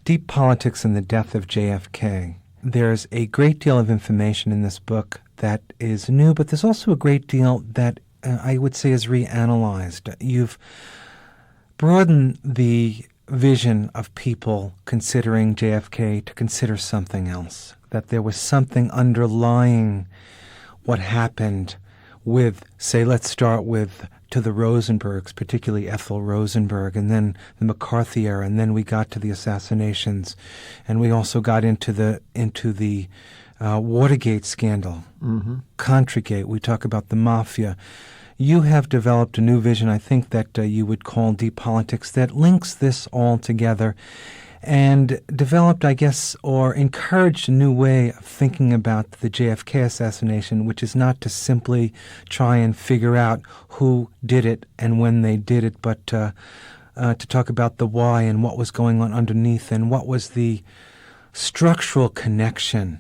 Deep Politics and the Death of JFK. There's a great deal of information in this book that is new, but there's also a great deal that I would say is reanalyzed. You've broadened the vision of people considering JFK to consider something else, that there was something underlying what happened with, say, let's start with to the Rosenbergs, particularly Ethel Rosenberg, and then the McCarthy era, and then we got to the assassinations, and we also got into the Watergate scandal, Contragate. We talk about the mafia. You have developed a new vision, I think, that you would call deep politics, that links this all together and developed, I guess, or encouraged a new way of thinking about the JFK assassination, which is not to simply try and figure out who did it and when they did it, but to talk about the why and what was going on underneath and what was the structural connection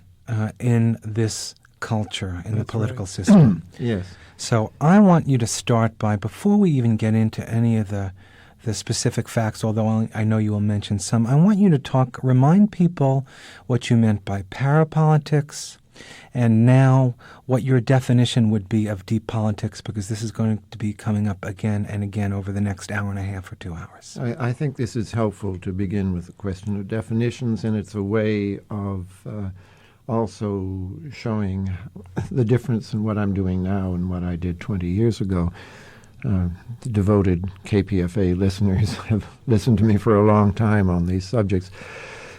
in this culture, in the political system. Yes. So I want you to start by, before we even get into any of the specific facts, although I know you will mention some, I want you to remind people what you meant by parapolitics, and now what your definition would be of deep politics, because this is going to be coming up again and again over the next hour and a half or 2 hours. I think this is helpful to begin with the question of definitions, and it's a way of also showing the difference in what I'm doing now and what I did 20 years ago. Devoted KPFA listeners have listened to me for a long time on these subjects.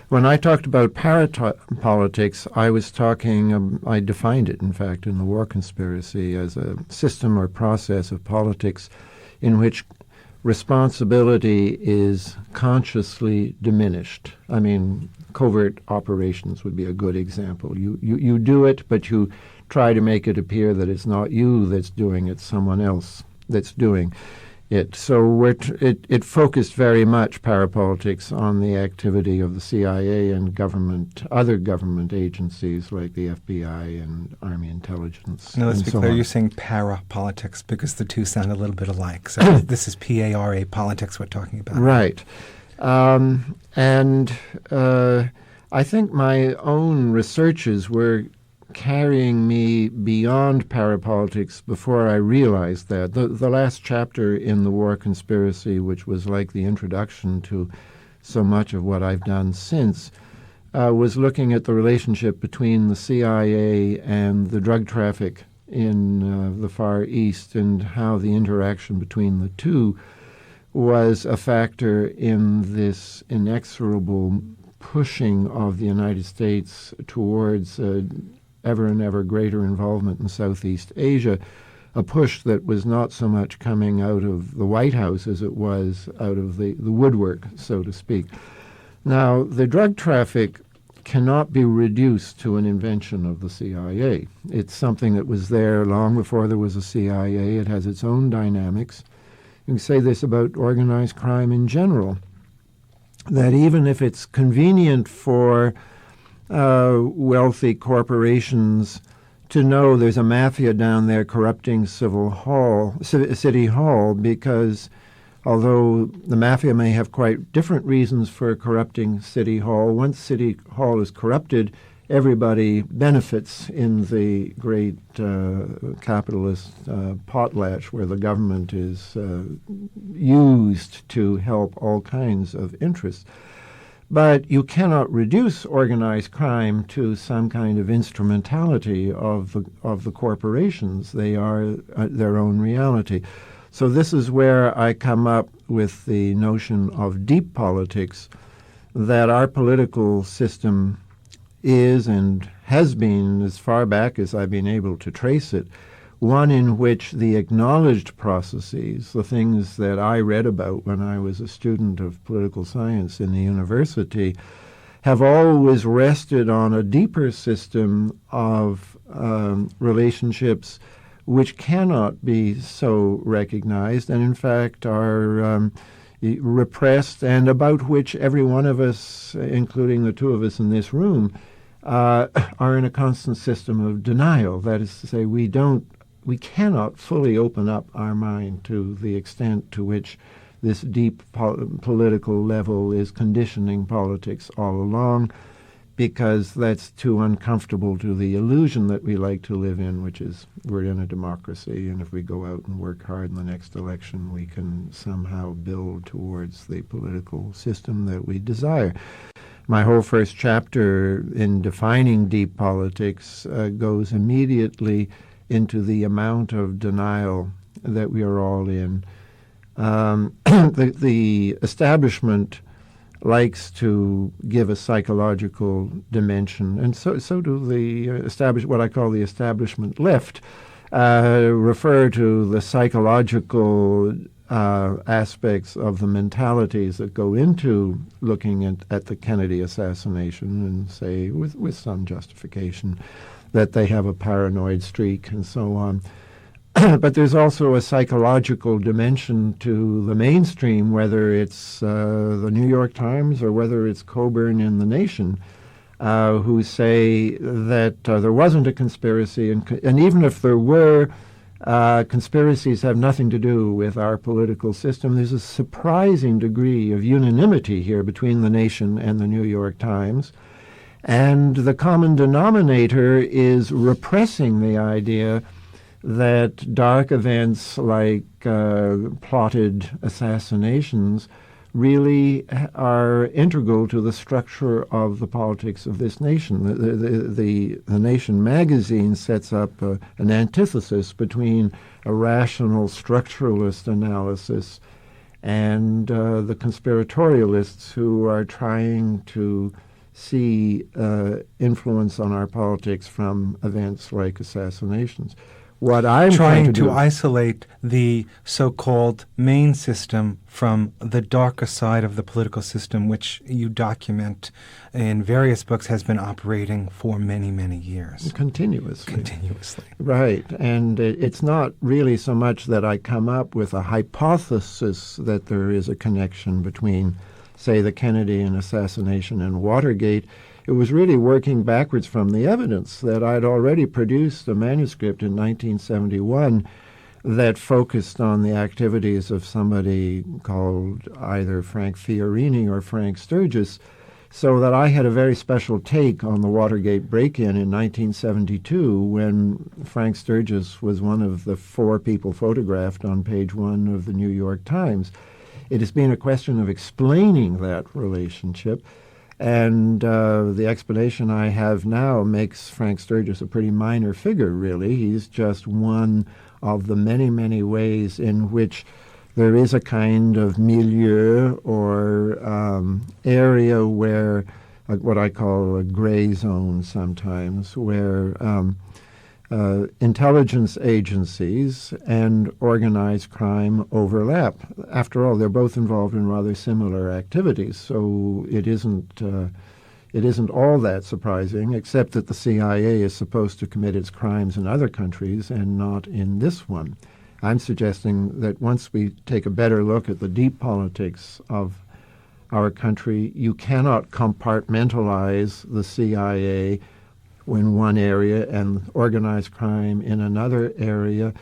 When I talked about parapolitics, I defined it, in fact, in the War Conspiracy as a system or process of politics in which responsibility is consciously diminished. I mean, covert operations would be a good example. You do it, but you try to make it appear that it's not you that's doing it, it's someone else that's doing it. So it focused very much, parapolitics, on the activity of the CIA and other government agencies like the FBI and Army Intelligence. Now, let's be clear, you're saying parapolitics because the two sound a little bit alike. So this is PARA politics we're talking about. Right. And I think my own researches were carrying me beyond parapolitics before I realized that. The last chapter in the War Conspiracy, which was like the introduction to so much of what I've done since, was looking at the relationship between the CIA and the drug traffic in the Far East and how the interaction between the two was a factor in this inexorable pushing of the United States towards ever and ever greater involvement in Southeast Asia, a push that was not so much coming out of the White House as it was out of the woodwork, so to speak. Now, the drug traffic cannot be reduced to an invention of the CIA. It's something that was there long before there was a CIA. It has its own dynamics. You can say this about organized crime in general, that even if it's convenient for wealthy corporations to know there's a mafia down there corrupting City Hall, because although the mafia may have quite different reasons for corrupting City Hall, once City Hall is corrupted, everybody benefits in the great capitalist potlatch where the government is used to help all kinds of interests. But you cannot reduce organized crime to some kind of instrumentality of the corporations. They are their own reality. So this is where I come up with the notion of deep politics, that our political system is and has been, as far back as I've been able to trace it, one in which the acknowledged processes, the things that I read about when I was a student of political science in the university, have always rested on a deeper system of relationships which cannot be so recognized and in fact are repressed, and about which every one of us, including the two of us in this room, are in a constant system of denial. That is to say, we cannot fully open up our mind to the extent to which this deep political level is conditioning politics all along, because that's too uncomfortable to the illusion that we like to live in, which is we're in a democracy, and if we go out and work hard in the next election, we can somehow build towards the political system that we desire. My whole first chapter in defining deep politics goes immediately into the amount of denial that we are all in. The establishment likes to give a psychological dimension, and so do the what I call the establishment left, refer to the psychological aspects of the mentalities that go into looking at the Kennedy assassination, and say, with some justification, that they have a paranoid streak and so on. But there's also a psychological dimension to the mainstream, whether it's the New York Times or whether it's Coburn in The Nation, who say that there wasn't a conspiracy, and even if there were, conspiracies have nothing to do with our political system. There's a surprising degree of unanimity here between The Nation and the New York Times. And the common denominator is repressing the idea that dark events like plotted assassinations really are integral to the structure of the politics of this nation. The Nation magazine sets up an antithesis between a rational structuralist analysis and the conspiratorialists who are trying to see influence on our politics from events like assassinations. What I'm trying to isolate the so-called main system from the darker side of the political system, which you document in various books has been operating for many, many years. Continuously. Right. And it's not really so much that I come up with a hypothesis that there is a connection between, say, the Kennedy assassination and Watergate. It was really working backwards from the evidence that I'd already produced a manuscript in 1971 that focused on the activities of somebody called either Frank Fiorini or Frank Sturgis, so that I had a very special take on the Watergate break-in in 1972 when Frank Sturgis was one of the 4 people photographed on page 1 of the New York Times. It has been a question of explaining that relationship. And the explanation I have now makes Frank Sturgis a pretty minor figure, really. He's just one of the many, many ways in which there is a kind of milieu or area where, what I call a gray zone sometimes, where intelligence agencies and organized crime overlap. After all, they're both involved in rather similar activities, so it isn't all that surprising, except that the CIA is supposed to commit its crimes in other countries and not in this one. I'm suggesting that once we take a better look at the deep politics of our country, you cannot compartmentalize the CIA in one area and organized crime in another area.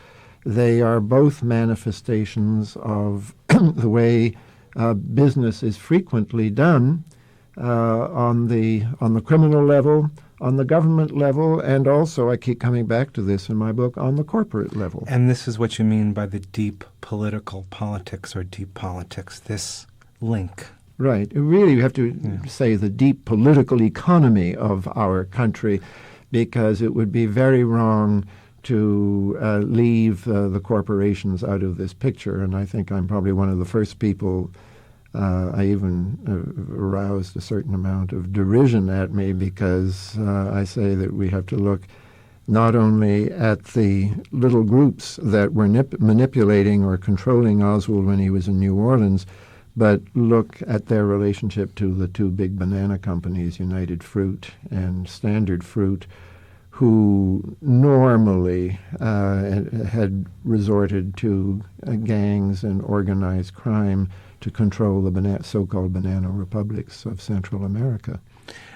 They are both manifestations of the way business is frequently done on the criminal level, on the government level, and also, I keep coming back to this in my book, on the corporate level. And this is what you mean by the deep political politics or deep politics, this link. Right. Really, you have to say the deep political economy of our country, because it would be very wrong to leave the corporations out of this picture. And I think I'm probably one of the first people. I even aroused a certain amount of derision at me because I say that we have to look not only at the little groups that were manipulating or controlling Oswald when he was in New Orleans, but look at their relationship to the 2 big banana companies, United Fruit and Standard Fruit, who normally had resorted to gangs and organized crime to control the so-called banana republics of Central America.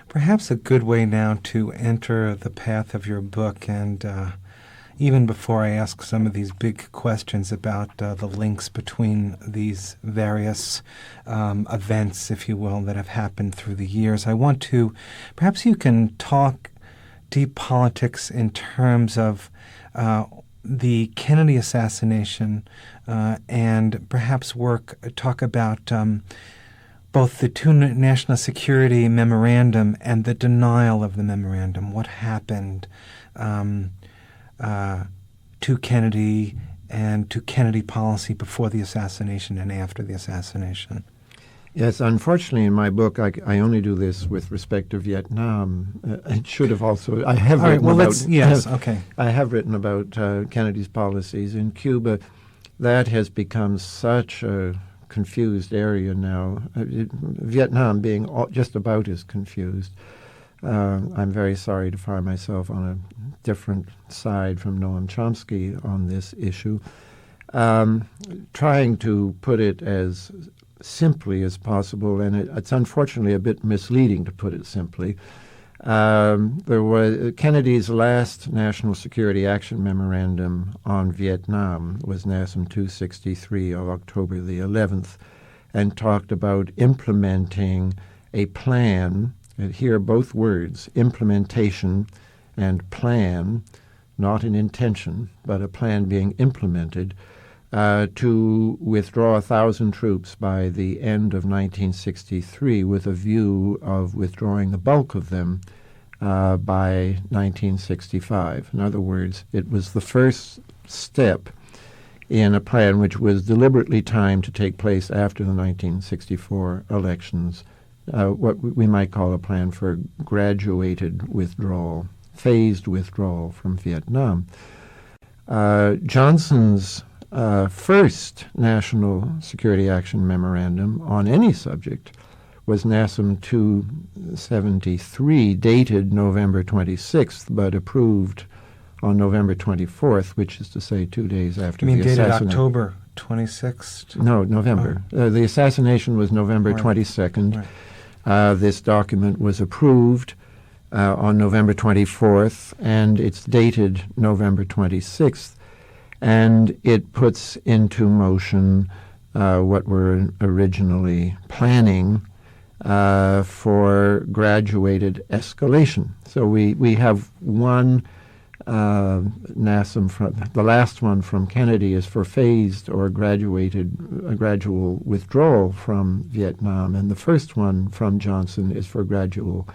Perhaps a good way now to enter the path of your book and even before I ask some of these big questions about the links between these various events, if you will, that have happened through the years, I want to, perhaps you can talk deep politics in terms of the Kennedy assassination and perhaps talk about both the two national security memorandum and the denial of the memorandum. What happened to Kennedy and to Kennedy policy before the assassination and after the assassination? Yes, unfortunately, in my book, I only do this with respect to Vietnam. It should have also. I have written about. Yes, okay. I have written about Kennedy's policies in Cuba. That has become such a confused area now. Vietnam being just about as confused. I'm very sorry to find myself on a different side from Noam Chomsky on this issue. Trying to put it as simply as possible, and it's unfortunately a bit misleading to put it simply. There was Kennedy's last National Security Action Memorandum on Vietnam was NASM 263 of October the 11th, and talked about implementing a plan. And here both words, implementation and plan, not an intention, but a plan being implemented, to withdraw 1,000 troops by the end of 1963 with a view of withdrawing the bulk of them by 1965. In other words, it was the first step in a plan which was deliberately timed to take place after the 1964 elections, what we might call a plan for graduated withdrawal, phased withdrawal from Vietnam. Johnson's first National Security Action Memorandum on any subject was NASM 273, dated November 26th, but approved on November 24th, which is to say 2 days after the assassination. Dated October 26th? No, November. The assassination was November 22nd. Right. This document was approved on November 24th, and it's dated November 26th. And it puts into motion what we're originally planning for graduated escalation. So we have one NASM from the last one from Kennedy is for phased or gradual withdrawal from Vietnam, and the first one from Johnson is for graduated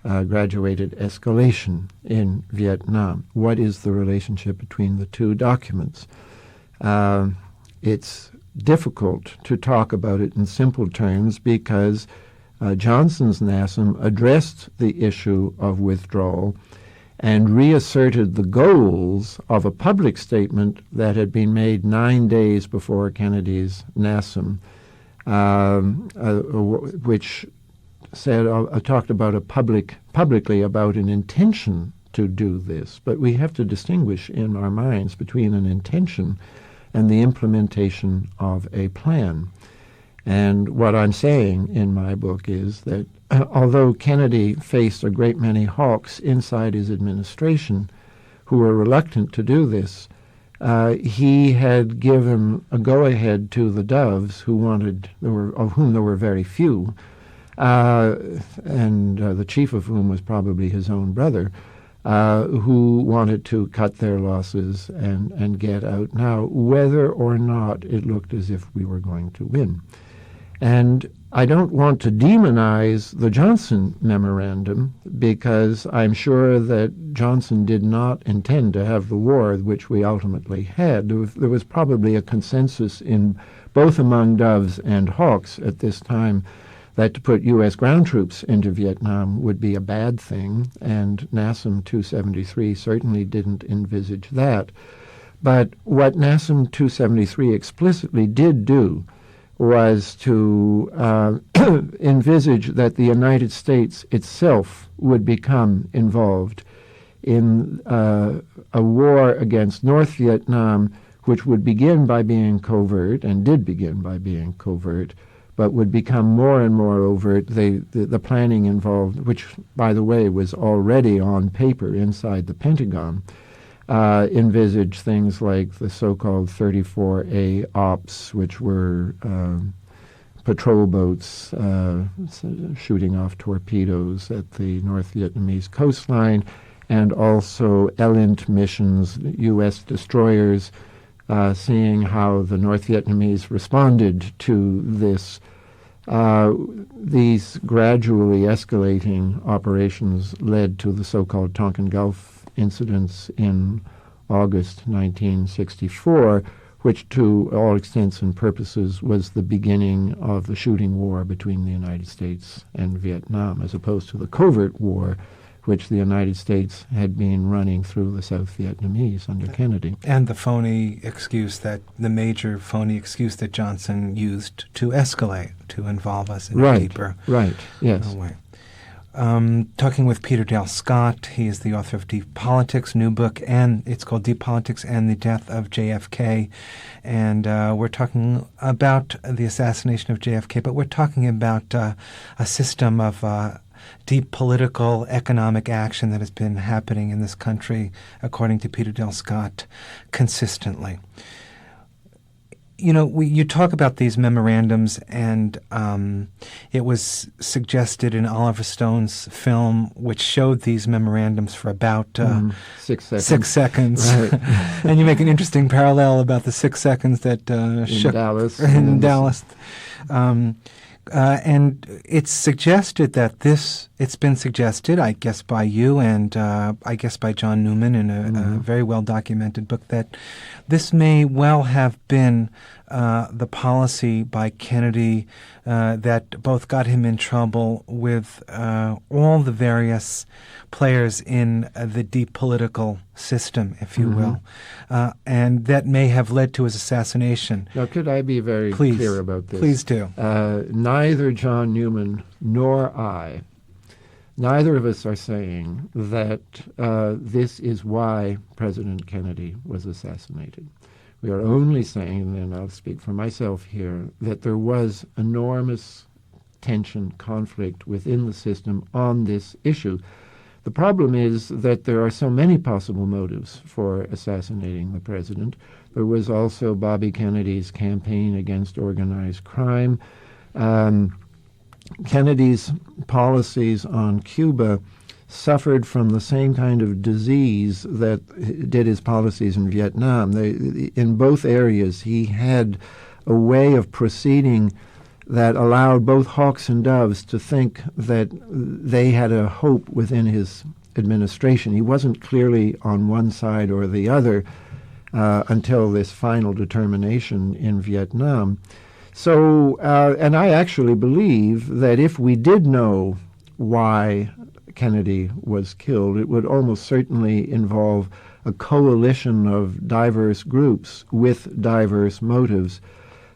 escalation in Vietnam. What is the relationship between the two documents? It's difficult to talk about it in simple terms because Johnson's NASM addressed the issue of withdrawal and reasserted the goals of a public statement that had been made 9 days before Kennedy's NASM, which said, talked about publicly about an intention to do this. But we have to distinguish in our minds between an intention and the implementation of a plan. And what I'm saying in my book is that although Kennedy faced a great many hawks inside his administration who were reluctant to do this, he had given a go-ahead to the doves of whom there were very few, and the chief of whom was probably his own brother, who wanted to cut their losses and get out now, whether or not it looked as if we were going to win. And I don't want to demonize the Johnson memorandum because I'm sure that Johnson did not intend to have the war which we ultimately had. There was probably a consensus in both among doves and hawks at this time that to put U.S. ground troops into Vietnam would be a bad thing, and NASM 273 certainly didn't envisage that. But what NASM 273 explicitly did do was to envisage that the United States itself would become involved in a war against North Vietnam, which would begin by being covert, and did begin by being covert, but would become more and more overt. The planning involved, which, by the way, was already on paper inside the Pentagon, envisage things like the so-called 34A ops, which were patrol boats shooting off torpedoes at the North Vietnamese coastline, and also ELINT missions, U.S. destroyers, seeing how the North Vietnamese responded to this. These gradually escalating operations led to the so-called Tonkin Gulf incidents in August 1964, which to all extents and purposes was the beginning of the shooting war between the United States and Vietnam, as opposed to the covert war which the United States had been running through the South Vietnamese under Kennedy. And the major phony excuse that Johnson used to escalate, to involve us in a deeper yes. way. Talking with Peter Dale Scott. He is the author of Deep Politics, new book, and it's called Deep Politics and the Death of JFK. And we're talking about the assassination of JFK, but we're talking about a system of deep political, economic action that has been happening in this country, according to Peter Dale Scott, consistently. You know, you talk about these memorandums, and it was suggested in Oliver Stone's film, which showed these memorandums for about 6 seconds. 6 seconds. Right. And you make an interesting parallel about the 6 seconds that shook Dallas. in Dallas. And it's suggested that it's been suggested, I guess by you and I guess by John Newman in a very well-documented book, that this may well have been the policy by Kennedy that both got him in trouble with all the various players in the deep political system, if you will, and that may have led to his assassination. Now, could I be very clear about this? Please do. Neither John Newman nor I, neither of us are saying that this is why President Kennedy was assassinated. We are only saying, and I'll speak for myself here, that there was enormous tension, conflict within the system on this issue. The problem is that there are so many possible motives for assassinating the president. There was also Bobby Kennedy's campaign against organized crime. Kennedy's policies on Cuba suffered from the same kind of disease that did his policies in Vietnam. In both areas, he had a way of proceeding that allowed both hawks and doves to think that they had a hope within his administration. He wasn't clearly on one side or the other until this final determination in Vietnam. So, and I actually believe that if we did know why Kennedy was killed, it would almost certainly involve a coalition of diverse groups with diverse motives,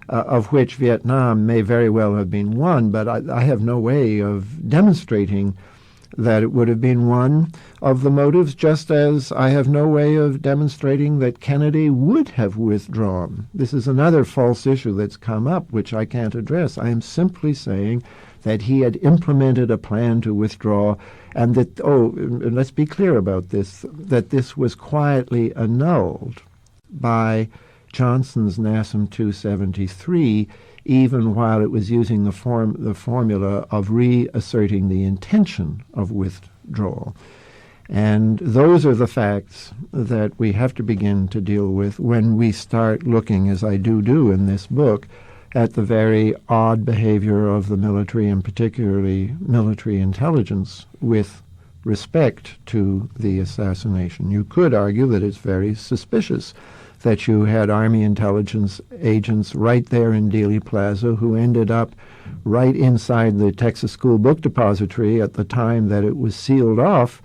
of which Vietnam may very well have been one, but I have no way of demonstrating that it would have been one of the motives, just as I have no way of demonstrating that Kennedy would have withdrawn. This is another false issue that's come up, which I can't address. I am simply saying that he had implemented a plan to withdraw, and that, and let's be clear about this, that this was quietly annulled by Johnson's NASM 273, even while it was using the formula of reasserting the intention of withdrawal. And those are the facts that we have to begin to deal with when we start looking, as I do in this book, at the very odd behavior of the military, and particularly military intelligence, with respect to the assassination. You could argue that it's very suspicious that you had Army intelligence agents right there in Dealey Plaza who ended up right inside the Texas School Book Depository at the time that it was sealed off.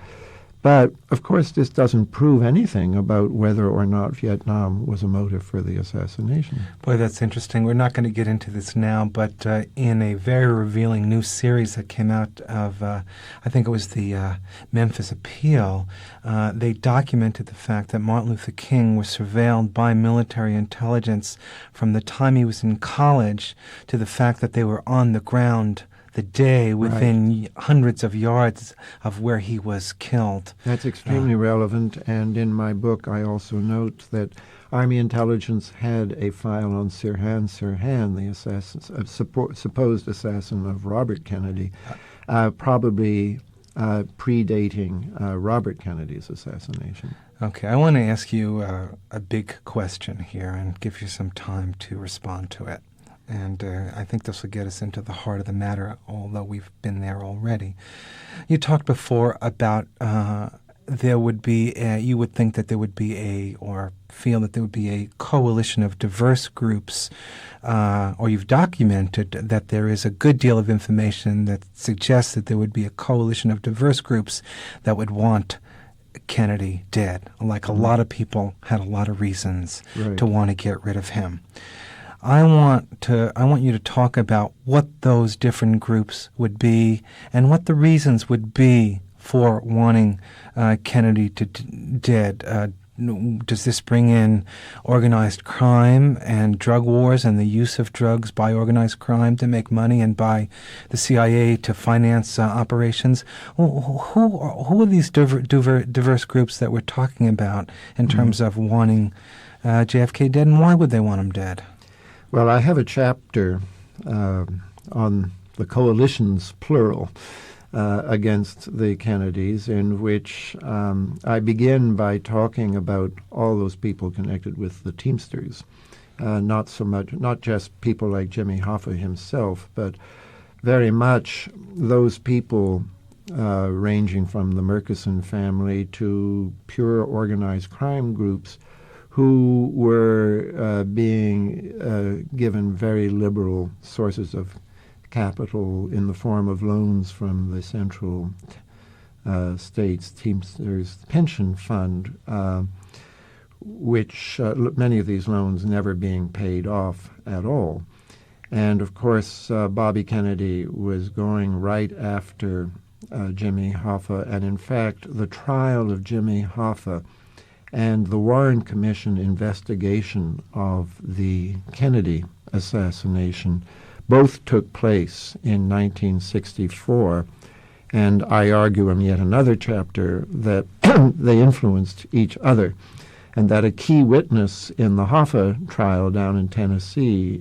But, of course, this doesn't prove anything about whether or not Vietnam was a motive for the assassination. Boy, that's interesting. We're not going to get into this now, but in a very revealing new series that came out of, I think it was the Memphis Appeal, they documented the fact that Martin Luther King was surveilled by military intelligence from the time he was in college to the fact that they were on the ground the day within hundreds of yards of where he was killed. That's extremely relevant, and in my book I also note that Army intelligence had a file on Sirhan Sirhan, the supposed assassin of Robert Kennedy, probably predating Robert Kennedy's assassination. Okay, I want to ask you a big question here and give you some time to respond to it. And I think this will get us into the heart of the matter, although we've been there already. You talked before about there would be, you would think that there would be or feel that there would be a coalition of diverse groups, or you've documented that there is a good deal of information that suggests that there would be a coalition of diverse groups that would want Kennedy dead. Like a lot of people had a lot of reasons to want to get rid of him. I want you to talk about what those different groups would be and what the reasons would be for wanting Kennedy dead. Does this bring in organized crime and drug wars and the use of drugs by organized crime to make money and by the CIA to finance operations? Who are these diverse groups that we're talking about in terms of wanting JFK dead, and why would they want him dead? Well, I have a chapter on the coalitions, plural, against the Kennedys, in which I begin by talking about all those people connected with the Teamsters, not just people like Jimmy Hoffa himself, but very much those people ranging from the Murchison family to pure organized crime groups who were being given very liberal sources of capital in the form of loans from the Central States Teamsters Pension Fund, which many of these loans never being paid off at all. And of course, Bobby Kennedy was going right after Jimmy Hoffa, and in fact, the trial of Jimmy Hoffa and the Warren Commission investigation of the Kennedy assassination both took place in 1964, and I argue in yet another chapter that they influenced each other, and that a key witness in the Hoffa trial down in Tennessee,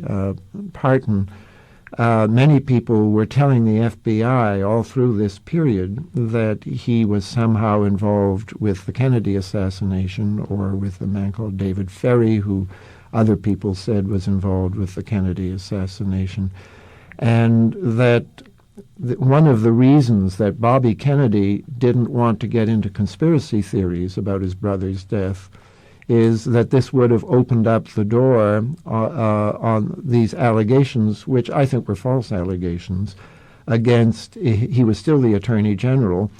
Parton, many people were telling the FBI all through this period that he was somehow involved with the Kennedy assassination, or with a man called David Ferry, who other people said was involved with the Kennedy assassination. And that one of the reasons that Bobby Kennedy didn't want to get into conspiracy theories about his brother's death is that this would have opened up the door on these allegations, which I think were false allegations, against, he was still the Attorney General,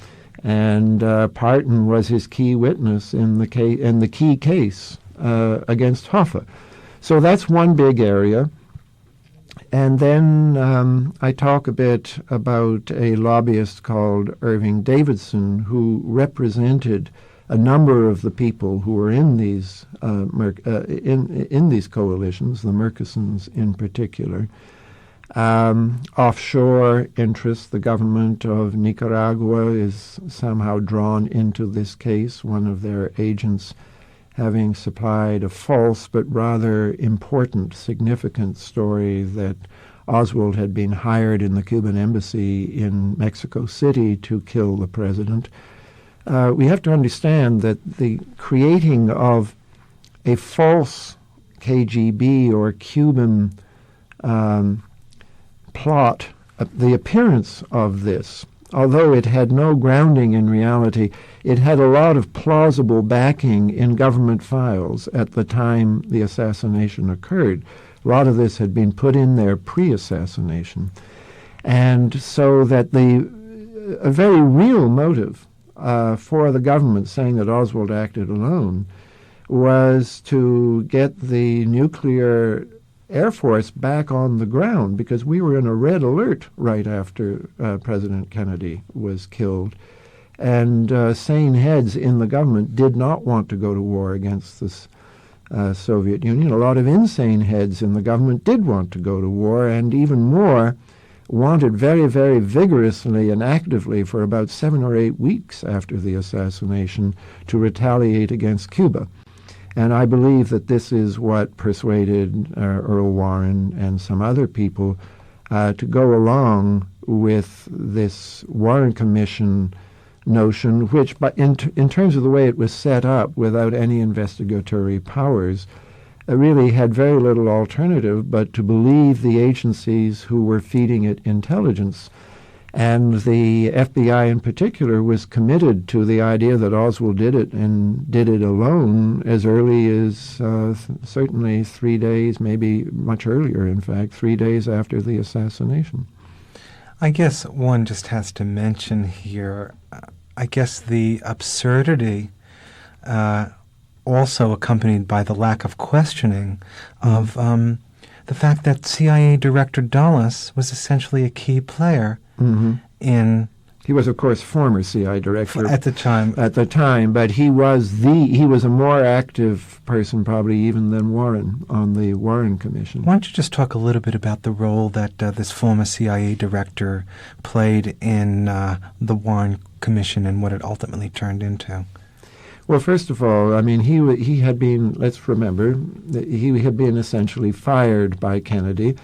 and Parton was his key witness in the key case against Hoffa. So that's one big area. And then I talk a bit about a lobbyist called Irving Davidson, who represented a number of the people who were in these in these coalitions, the Murchisons in particular. Offshore interests, the government of Nicaragua is somehow drawn into this case, one of their agents having supplied a false but rather important, significant story that Oswald had been hired in the Cuban embassy in Mexico City to kill the president. We have to understand that the creating of a false KGB or Cuban plot, the appearance of this, although it had no grounding in reality, it had a lot of plausible backing in government files at the time the assassination occurred. A lot of this had been put in there pre-assassination. And so that a very real motive for the government saying that Oswald acted alone was to get the nuclear Air Force back on the ground, because we were in a red alert right after President Kennedy was killed. And sane heads in the government did not want to go to war against the Soviet Union. A lot of insane heads in the government did want to go to war, and even more wanted very, very vigorously and actively for about 7 or 8 weeks after the assassination to retaliate against Cuba. And I believe that this is what persuaded Earl Warren and some other people to go along with this Warren Commission notion, which, but in terms of the way it was set up, without any investigatory powers, really had very little alternative but to believe the agencies who were feeding it intelligence. And the FBI in particular was committed to the idea that Oswald did it, and did it alone, as early as certainly 3 days, maybe much earlier, in fact, 3 days after the assassination. I guess one just has to mention here, I guess the absurdity also accompanied by the lack of questioning of the fact that CIA Director Dulles was essentially a key player in... He was, of course, former CIA director at the time. But he was a more active person, probably even than Warren, on the Warren Commission. Why don't you just talk a little bit about the role that this former CIA director played in the Warren Commission and what it ultimately turned into? Well, first of all, I mean, he had been, let's remember, that he had been essentially fired by Kennedy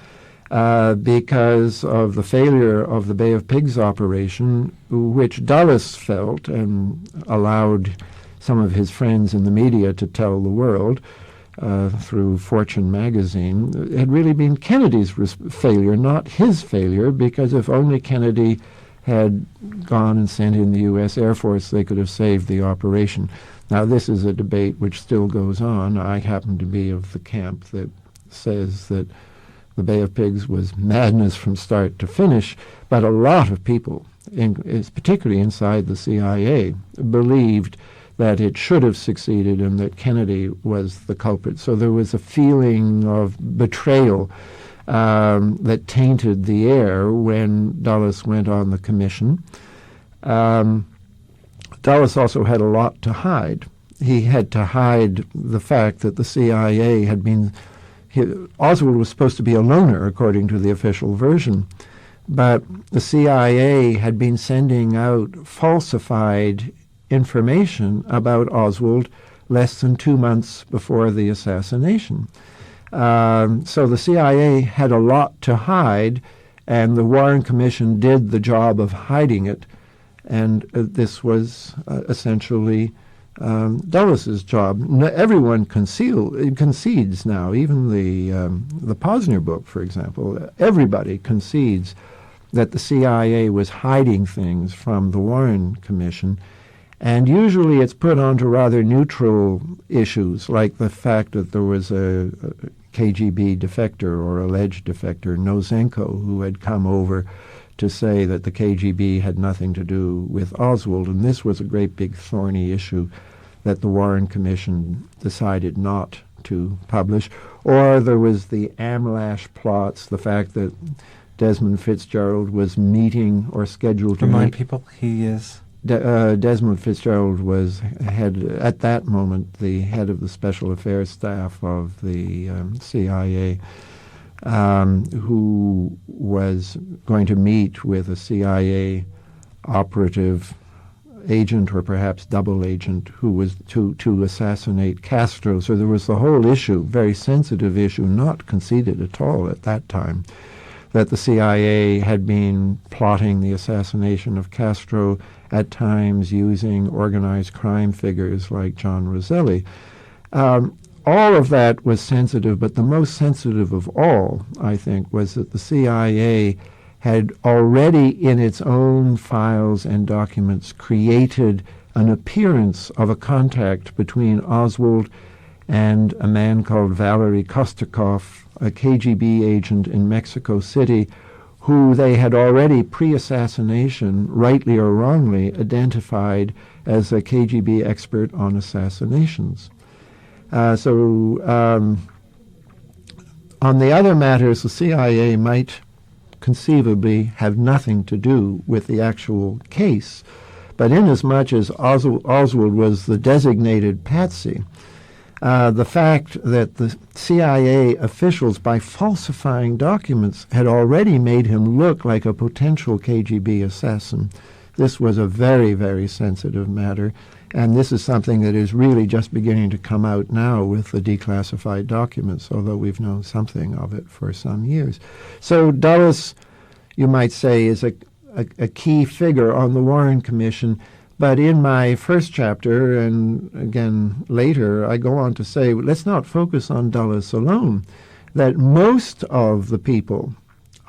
because of the failure of the Bay of Pigs operation, which Dulles felt and allowed some of his friends in the media to tell the world through Fortune magazine, had really been Kennedy's failure, not his failure, because if only Kennedy had gone and sent in the U.S. Air Force, they could have saved the operation. Now, this is a debate which still goes on. I happen to be of the camp that says that the Bay of Pigs was madness from start to finish, but a lot of people, particularly inside the CIA, believed that it should have succeeded and that Kennedy was the culprit. So there was a feeling of betrayal that tainted the air when Dulles went on the commission. Dulles also had a lot to hide. He had to hide the fact that the CIA had been... Oswald was supposed to be a loner, according to the official version, but the CIA had been sending out falsified information about Oswald less than 2 months before the assassination. So the CIA had a lot to hide, and the Warren Commission did the job of hiding it, and this was essentially Dulles's job. Everyone concedes now, even the Posner book, for example. Everybody concedes that the CIA was hiding things from the Warren Commission, and usually it's put onto rather neutral issues, like the fact that there was a KGB defector or alleged defector, Nosenko, who had come over to say that the KGB had nothing to do with Oswald, and this was a great big thorny issue that the Warren Commission decided not to publish. Or there was the Amlash plots, the fact that Desmond Fitzgerald was meeting or scheduled to Remind meet. people, he is... Desmond Fitzgerald was at that moment, the head of the Special Affairs staff of the CIA, who was going to meet with a CIA operative agent, or perhaps double agent, who was to assassinate Castro. So there was the whole issue, very sensitive issue, not conceded at all at that time, that the CIA had been plotting the assassination of Castro, at times using organized crime figures like John Roselli. All of that was sensitive, but the most sensitive of all, I think, was that the CIA had already in its own files and documents created an appearance of a contact between Oswald and a man called Valery Kostakov, a KGB agent in Mexico City, who they had already pre-assassination, rightly or wrongly, identified as a KGB expert on assassinations. On the other matters, the CIA might conceivably have nothing to do with the actual case, but inasmuch as Oswald was the designated patsy, the fact that the CIA officials, by falsifying documents, had already made him look like a potential KGB assassin. This was a very, very sensitive matter, and this is something that is really just beginning to come out now with the declassified documents, although we've known something of it for some years. So Dulles, you might say, is a key figure on the Warren Commission. But in my first chapter, and again later, I go on to say, let's not focus on Dulles alone, that most of the people,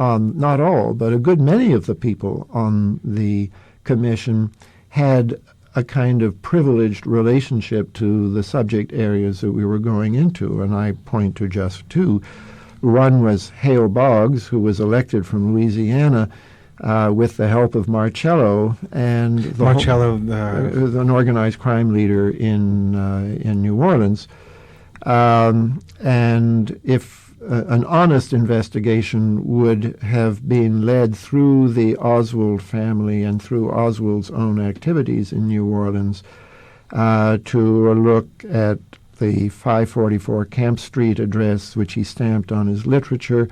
not all, but a good many of the people on the commission had a kind of privileged relationship to the subject areas that we were going into, and I point to just two. One was Hale Boggs, who was elected from Louisiana, with the help of Marcello, and an organized crime leader in New Orleans. And if an honest investigation would have been led through the Oswald family and through Oswald's own activities in New Orleans to look at the 544 Camp Street address, which he stamped on his literature,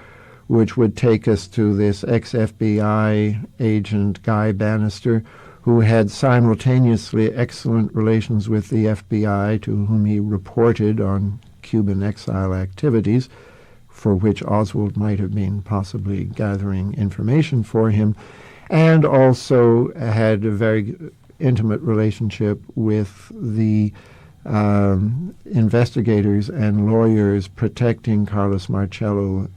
which would take us to this ex-FBI agent, Guy Bannister, who had simultaneously excellent relations with the FBI, to whom he reported on Cuban exile activities, for which Oswald might have been possibly gathering information for him, and also had a very intimate relationship with the investigators and lawyers protecting Carlos Marcello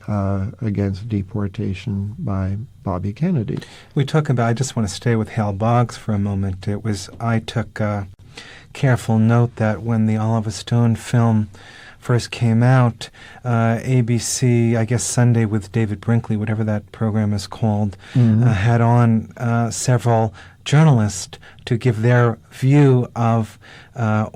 against deportation by Bobby Kennedy. We talk about, I just want to stay with Hale Boggs for a moment. I took careful note that when the Oliver Stone film first came out, ABC, I guess Sunday with David Brinkley, whatever that program is called, had on several journalists to give their view of how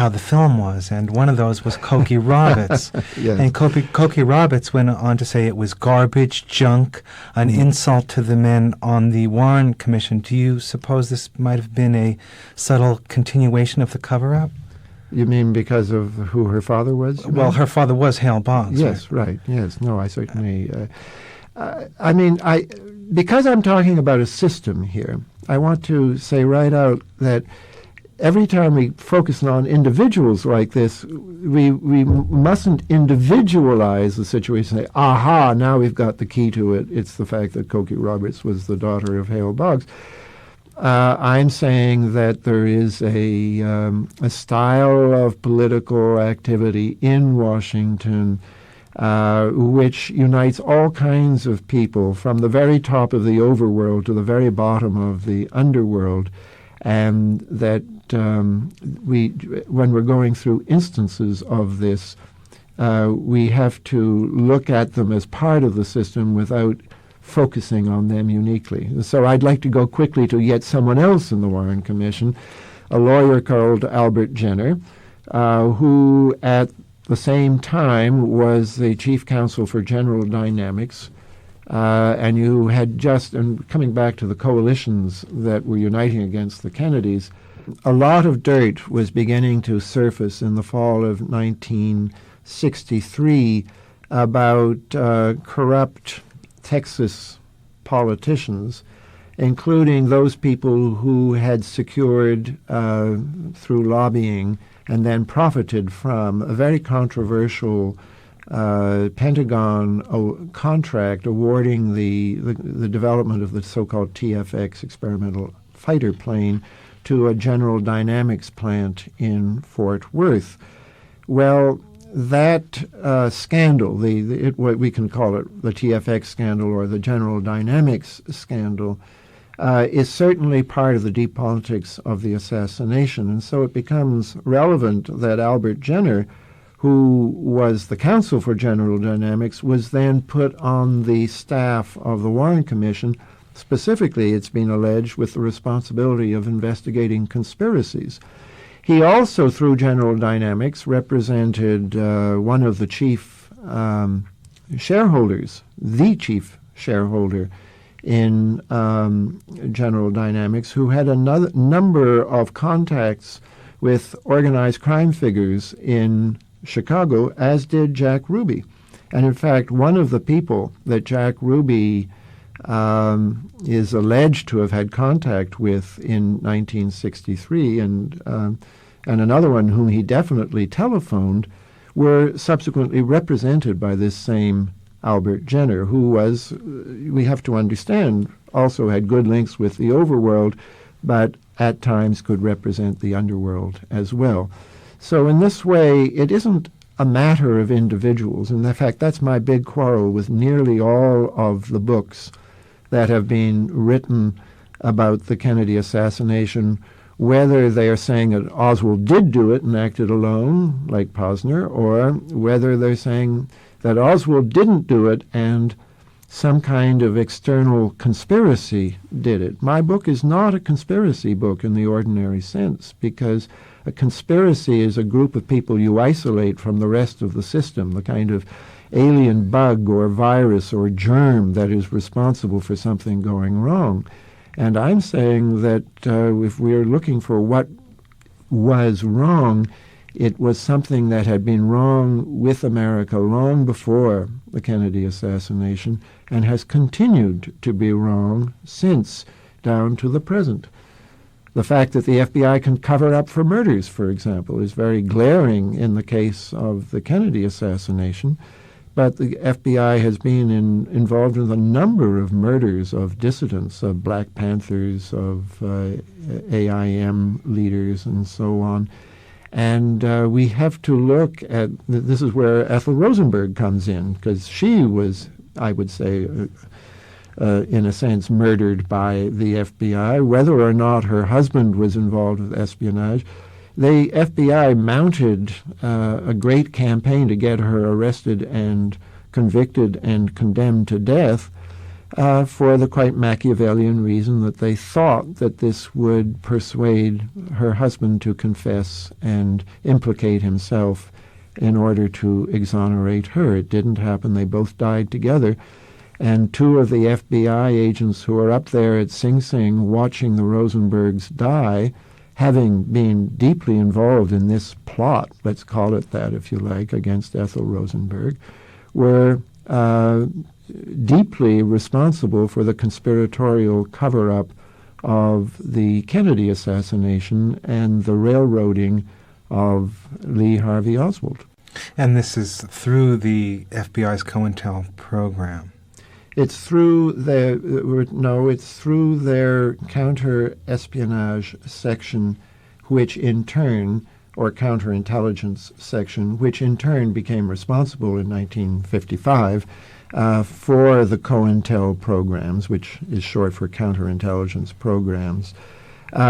the film was, and one of those was Cokie Roberts. Yes. And Cokie Roberts went on to say it was garbage, junk, an insult to the men on the Warren Commission. Do you suppose this might have been a subtle continuation of the cover-up? You mean because of who her father was? Well, her father was Hale Boggs. Yes, right. Yes. No, I certainly... because I'm talking about a system here, I want to say right out that every time we focus on individuals like this, we mustn't individualize the situation and say, aha, now we've got the key to it. It's the fact that Cokie Roberts was the daughter of Hale Boggs. I'm saying that there is a style of political activity in Washington which unites all kinds of people from the very top of the overworld to the very bottom of the underworld, and that when we're going through instances of this, we have to look at them as part of the system without focusing on them uniquely. So I'd like to go quickly to yet someone else in the Warren Commission, a lawyer called Albert Jenner, who at the same time was the chief counsel for General Dynamics, and you had just, and coming back to the coalitions that were uniting against the Kennedys, a lot of dirt was beginning to surface in the fall of 1963 about corrupt Texas politicians, including those people who had secured through lobbying and then profited from a very controversial Pentagon contract awarding the development of the so-called TFX experimental fighter plane to a General Dynamics plant in Fort Worth. Well, that scandal, what we can call it the TFX scandal or the General Dynamics scandal, is certainly part of the deep politics of the assassination. And so it becomes relevant that Albert Jenner, who was the counsel for General Dynamics, was then put on the staff of the Warren Commission. Specifically, it's been alleged, with the responsibility of investigating conspiracies. He also, through General Dynamics, represented one of the chief shareholders, the chief shareholder in General Dynamics, who had a number of contacts with organized crime figures in Chicago, as did Jack Rubey. And in fact, one of the people that Jack Rubey is alleged to have had contact with in 1963, and another one whom he definitely telephoned, were subsequently represented by this same Albert Jenner, who was, we have to understand, also had good links with the overworld, but at times could represent the underworld as well. So in this way, it isn't a matter of individuals. And in fact, that's my big quarrel with nearly all of the books that have been written about the Kennedy assassination, whether they are saying that Oswald did do it and acted alone, like Posner, or whether they're saying that Oswald didn't do it and some kind of external conspiracy did it. My book is not a conspiracy book in the ordinary sense, because a conspiracy is a group of people you isolate from the rest of the system, the kind of alien bug or virus or germ that is responsible for something going wrong. And I'm saying that if we're looking for what was wrong, it was something that had been wrong with America long before the Kennedy assassination and has continued to be wrong since, down to the present. The fact that the FBI can cover up for murders, for example, is very glaring in the case of the Kennedy assassination. But the FBI has been involved in a number of murders of dissidents, of Black Panthers, of AIM leaders, and so on. And we have to look at, this is where Ethel Rosenberg comes in, because she was, I would say, in a sense, murdered by the FBI. Whether or not her husband was involved with espionage, the FBI mounted a great campaign to get her arrested and convicted and condemned to death for the quite Machiavellian reason that they thought that this would persuade her husband to confess and implicate himself in order to exonerate her. It didn't happen. They both died together. And two of the FBI agents who are up there at Sing Sing watching the Rosenbergs die, having been deeply involved in this plot, let's call it that if you like, against Ethel Rosenberg, were deeply responsible for the conspiratorial cover-up of the Kennedy assassination and the railroading of Lee Harvey Oswald. And this is through the FBI's COINTEL program. It's through it's through their counter-espionage section, which in turn, or counterintelligence section, which in turn became responsible in 1955 for the COINTEL programs, which is short for counterintelligence programs,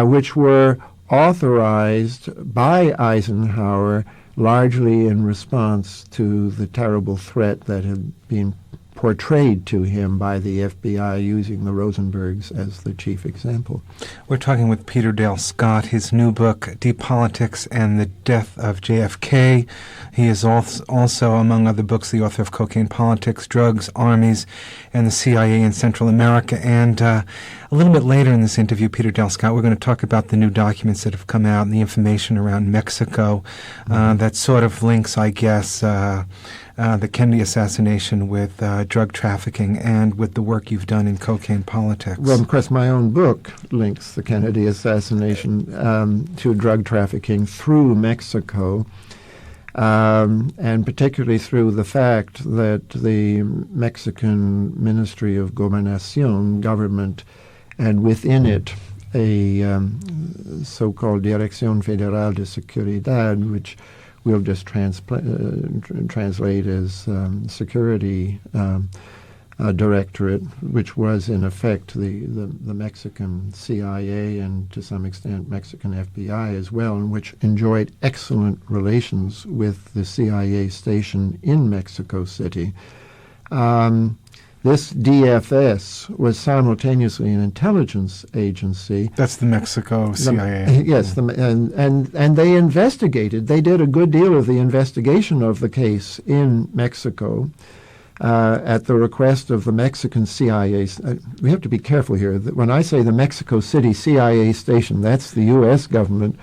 which were authorized by Eisenhower largely in response to the terrible threat that had been portrayed to him by the FBI, using the Rosenbergs as the chief example. We're talking with Peter Dale Scott, his new book, Deep Politics and the Death of JFK. He is also, among other books, the author of Cocaine Politics, Drugs, Armies, and the CIA in Central America. And a little bit later in this interview, Peter Dale Scott, we're going to talk about the new documents that have come out and the information around Mexico that sort of links, I guess, the Kennedy assassination with drug trafficking and with the work you've done in Cocaine Politics. Well, of course, my own book links the Kennedy assassination to drug trafficking through Mexico, and particularly through the fact that the Mexican Ministry of Gobernación, government, and within it a so-called Dirección Federal de Seguridad, which we'll just translate as Security Directorate, which was in effect the Mexican CIA and to some extent Mexican FBI as well, and which enjoyed excellent relations with the CIA station in Mexico City. This DFS was simultaneously an intelligence agency. That's the Mexico CIA. Yes, and they investigated. They did a good deal of the investigation of the case in Mexico at the request of the Mexican CIA. We have to be careful here. When I say the Mexico City CIA station, that's the U.S. government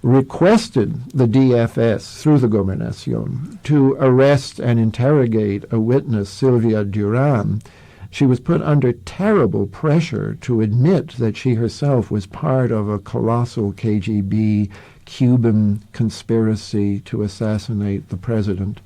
requested the DFS through the Gobernación to arrest and interrogate a witness, Sylvia Duran. She was put under terrible pressure to admit that she herself was part of a colossal KGB Cuban conspiracy to assassinate the president.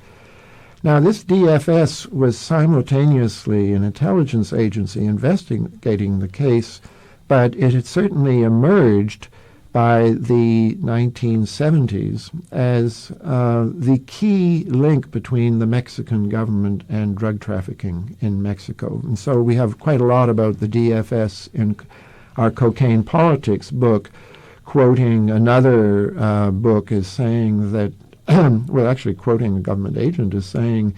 Now, this DFS was simultaneously an intelligence agency investigating the case, but it had certainly emerged by the 1970s as the key link between the Mexican government and drug trafficking in Mexico. And so we have quite a lot about the DFS in our Cocaine Politics book, quoting another book as saying that, well, actually quoting a government agent is saying,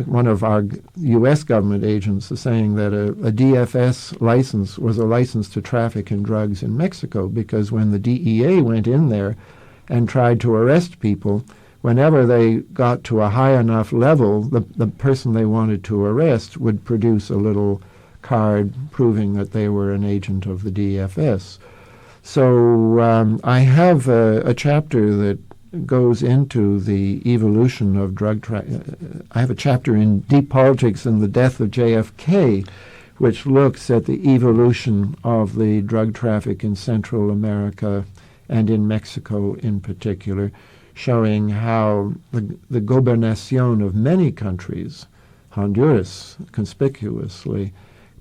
one of our U.S. government agents is saying that a DFS license was a license to traffic in drugs in Mexico, because when the DEA went in there and tried to arrest people, whenever they got to a high enough level, the person they wanted to arrest would produce a little card proving that they were an agent of the DFS. So I have a chapter that goes into the evolution of drug I have a chapter in Deep Politics and the Death of JFK, which looks at the evolution of the drug traffic in Central America and in Mexico in particular, showing how the gobernación of many countries, Honduras conspicuously,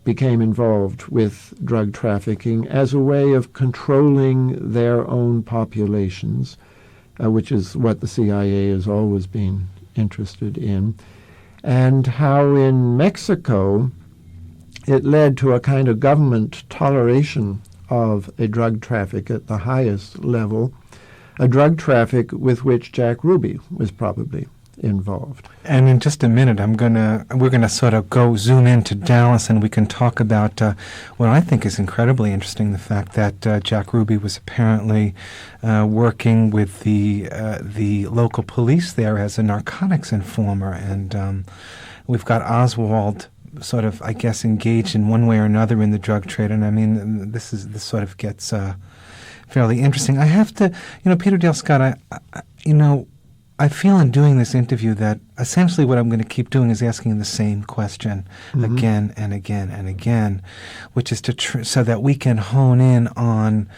became involved with drug trafficking as a way of controlling their own populations, which is what the CIA has always been interested in, and how in Mexico it led to a kind of government toleration of a drug traffic at the highest level, a drug traffic with which Jack Ruby was probably involved. And in just a minute, we're gonna sort of zoom into Dallas, and we can talk about what I think is incredibly interesting: the fact that Jack Ruby was apparently working with the local police there as a narcotics informer, and we've got Oswald sort of, I guess, engaged in one way or another in the drug trade. And I mean, this sort of gets fairly interesting. I have to, Peter Dale Scott, I feel in doing this interview that essentially what I'm going to keep doing is asking the same question again and again and again, which is so that we can hone in on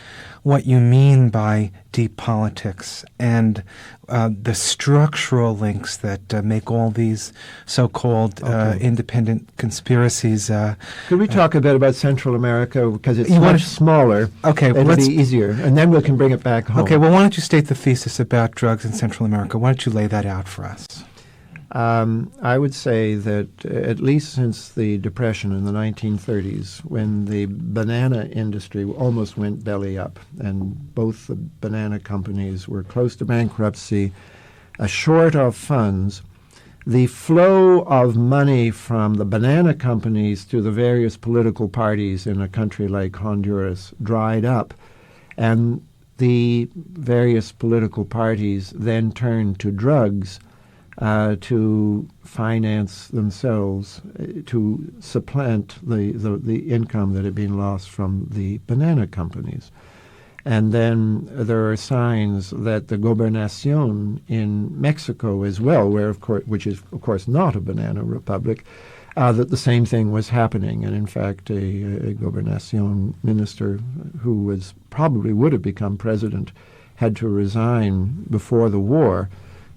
what you mean by deep politics and the structural links that make all these so-called independent conspiracies. Could we talk a bit about Central America, because it's much smaller? Okay, it'll be easier, and then we can bring it back home. Okay, well, why don't you state the thesis about drugs in Central America? Why don't you lay that out for us? I would say that at least since the Depression in the 1930s, when the banana industry almost went belly up, and both the banana companies were close to bankruptcy, short of funds, the flow of money from the banana companies to the various political parties in a country like Honduras dried up, and the various political parties then turned to drugs to finance themselves, to supplant the income that had been lost from the banana companies. And then there are signs that the Gobernación in Mexico as well, which is of course not a banana republic, that the same thing was happening. And in fact, a Gobernación minister who probably would have become president had to resign before the war,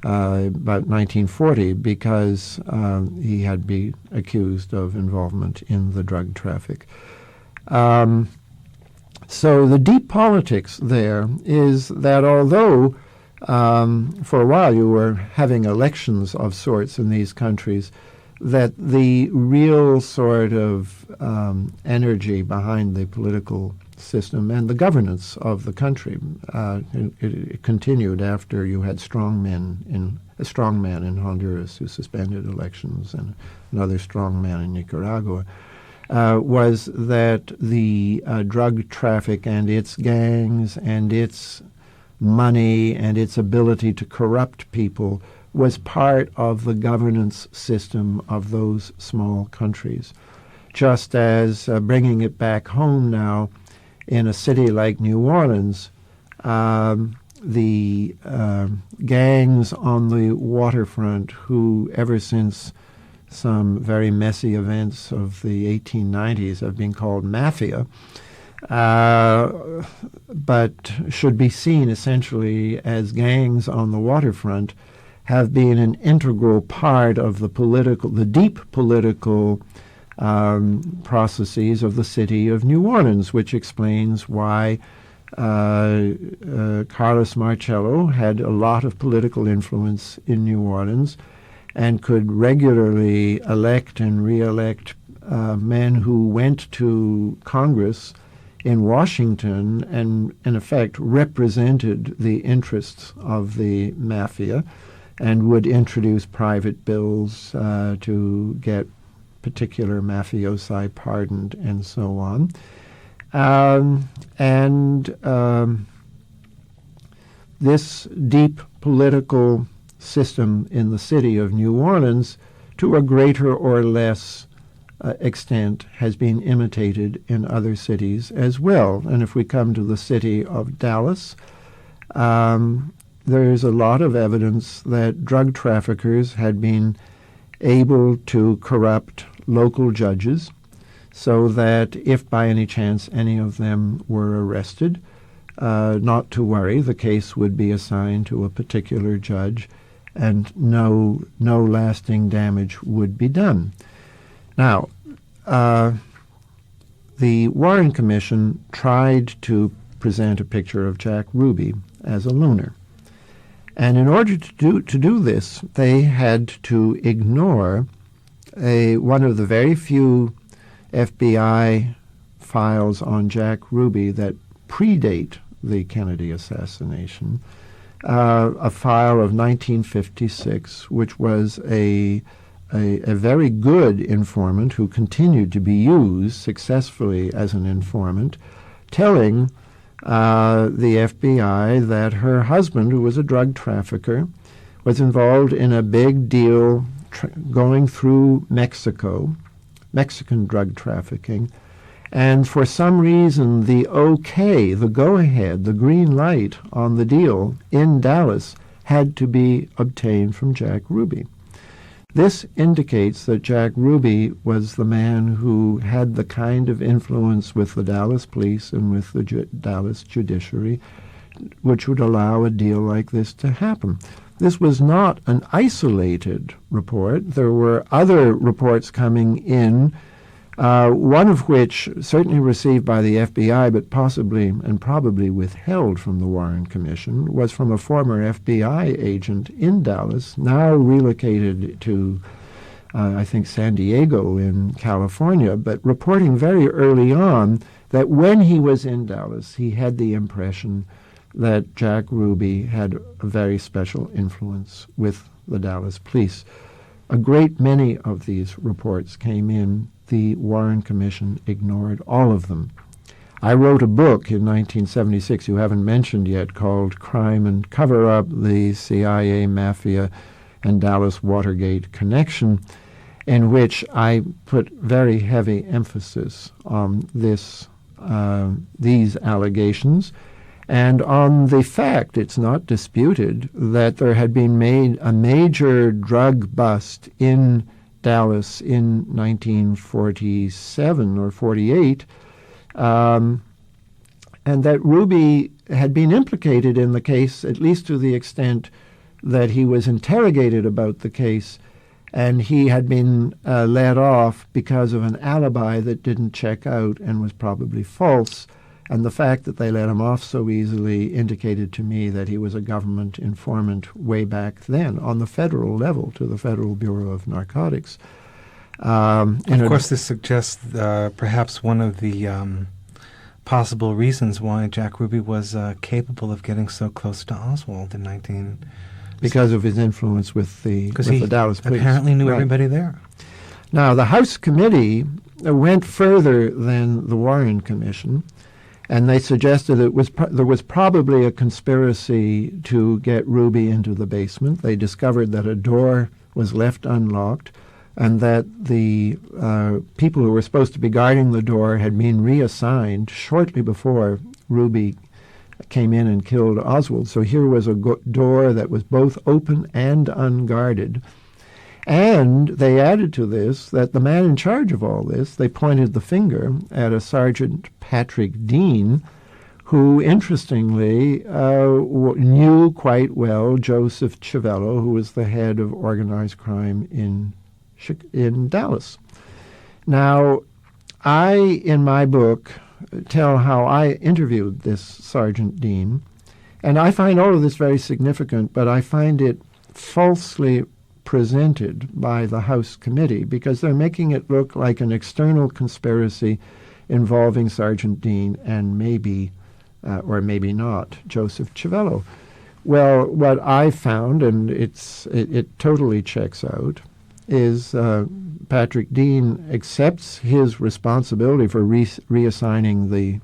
about 1940, because he had been accused of involvement in the drug traffic. So the deep politics there is that although for a while you were having elections of sorts in these countries, that the real sort of energy behind the political system and the governance of the country it continued after you had a strong man in Honduras who suspended elections, and another strong man in Nicaragua, was that the drug traffic and its gangs and its money and its ability to corrupt people was part of the governance system of those small countries. Just as bringing it back home now, in a city like New Orleans, the gangs on the waterfront who, ever since some very messy events of the 1890s, have been called mafia, but should be seen essentially as gangs on the waterfront, have been an integral part of the deep political processes of the city of New Orleans, which explains why Carlos Marcello had a lot of political influence in New Orleans and could regularly elect and re-elect men who went to Congress in Washington and, in effect, represented the interests of the mafia and would introduce private bills to get particular mafiosi pardoned and so on. This deep political system in the city of New Orleans, to a greater or less extent, has been imitated in other cities as well. And if we come to the city of Dallas, there's a lot of evidence that drug traffickers had been able to corrupt local judges so that if by any chance any of them were arrested, not to worry, the case would be assigned to a particular judge and no lasting damage would be done. Now, the Warren Commission tried to present a picture of Jack Ruby as a loner. And in order to do this, they had to ignore one of the very few FBI files on Jack Ruby that predate the Kennedy assassination, a file of 1956, which was a very good informant who continued to be used successfully as an informant, telling the FBI that her husband, who was a drug trafficker, was involved in a big deal going through Mexican drug trafficking, and for some reason the the go-ahead, the green light on the deal in Dallas had to be obtained from Jack Ruby. This indicates that Jack Ruby was the man who had the kind of influence with the Dallas police and with the Dallas judiciary which would allow a deal like this to happen. This was not an isolated report. There were other reports coming in, one of which certainly received by the FBI, but possibly and probably withheld from the Warren Commission, was from a former FBI agent in Dallas, now relocated to, I think, San Diego in California, but reporting very early on that when he was in Dallas, he had the impression that Jack Ruby had a very special influence with the Dallas police. A great many of these reports came in. The Warren Commission ignored all of them. I wrote a book in 1976 you haven't mentioned yet called Crime and Cover-Up, the CIA, Mafia, and Dallas Watergate Connection, in which I put very heavy emphasis on these allegations and on the fact, it's not disputed, that there had been made a major drug bust in Dallas in 1947 or 48, and that Rubey had been implicated in the case, at least to the extent that he was interrogated about the case, and he had been let off because of an alibi that didn't check out and was probably false. And the fact that they let him off so easily indicated to me that he was a government informant way back then on the federal level to the Federal Bureau of Narcotics. Of course, this suggests perhaps one of the possible reasons why Jack Ruby was capable of getting so close to Oswald in 19... Because of his influence with the Dallas police. Apparently knew everybody there. Now, the House committee went further than the Warren Commission, and they suggested there was probably a conspiracy to get Ruby into the basement. They discovered that a door was left unlocked and that the people who were supposed to be guarding the door had been reassigned shortly before Ruby came in and killed Oswald. So here was a door that was both open and unguarded. And they added to this that the man in charge of all this, they pointed the finger at a Sergeant Patrick Dean, who, interestingly, knew quite well Joseph Civello, who was the head of organized crime in Dallas. Now, I, in my book, tell how I interviewed this Sergeant Dean, and I find all of this very significant, but I find it falsely presented by the House committee because they're making it look like an external conspiracy involving Sergeant Dean and maybe, or maybe not, Joseph Civello. Well, what I found, and it totally checks out, is Patrick Dean accepts his responsibility for reassigning the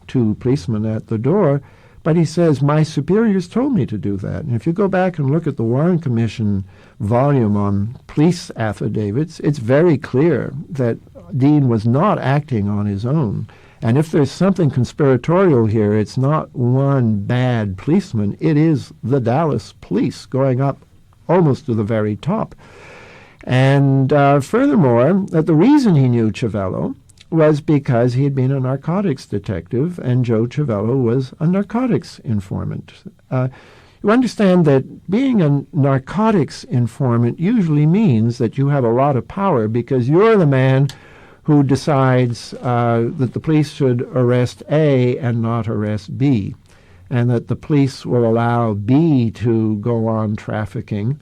two policemen at the door, but he says, my superiors told me to do that. And if you go back and look at the Warren Commission volume on police affidavits, it's very clear that Dean was not acting on his own. And if there's something conspiratorial here, it's not one bad policeman, it is the Dallas police going up almost to the very top. And furthermore, that the reason he knew Civello was because he had been a narcotics detective, and Joe Civello was a narcotics informant. You understand that being a narcotics informant usually means that you have a lot of power because you're the man who decides that the police should arrest A and not arrest B, and that the police will allow B to go on trafficking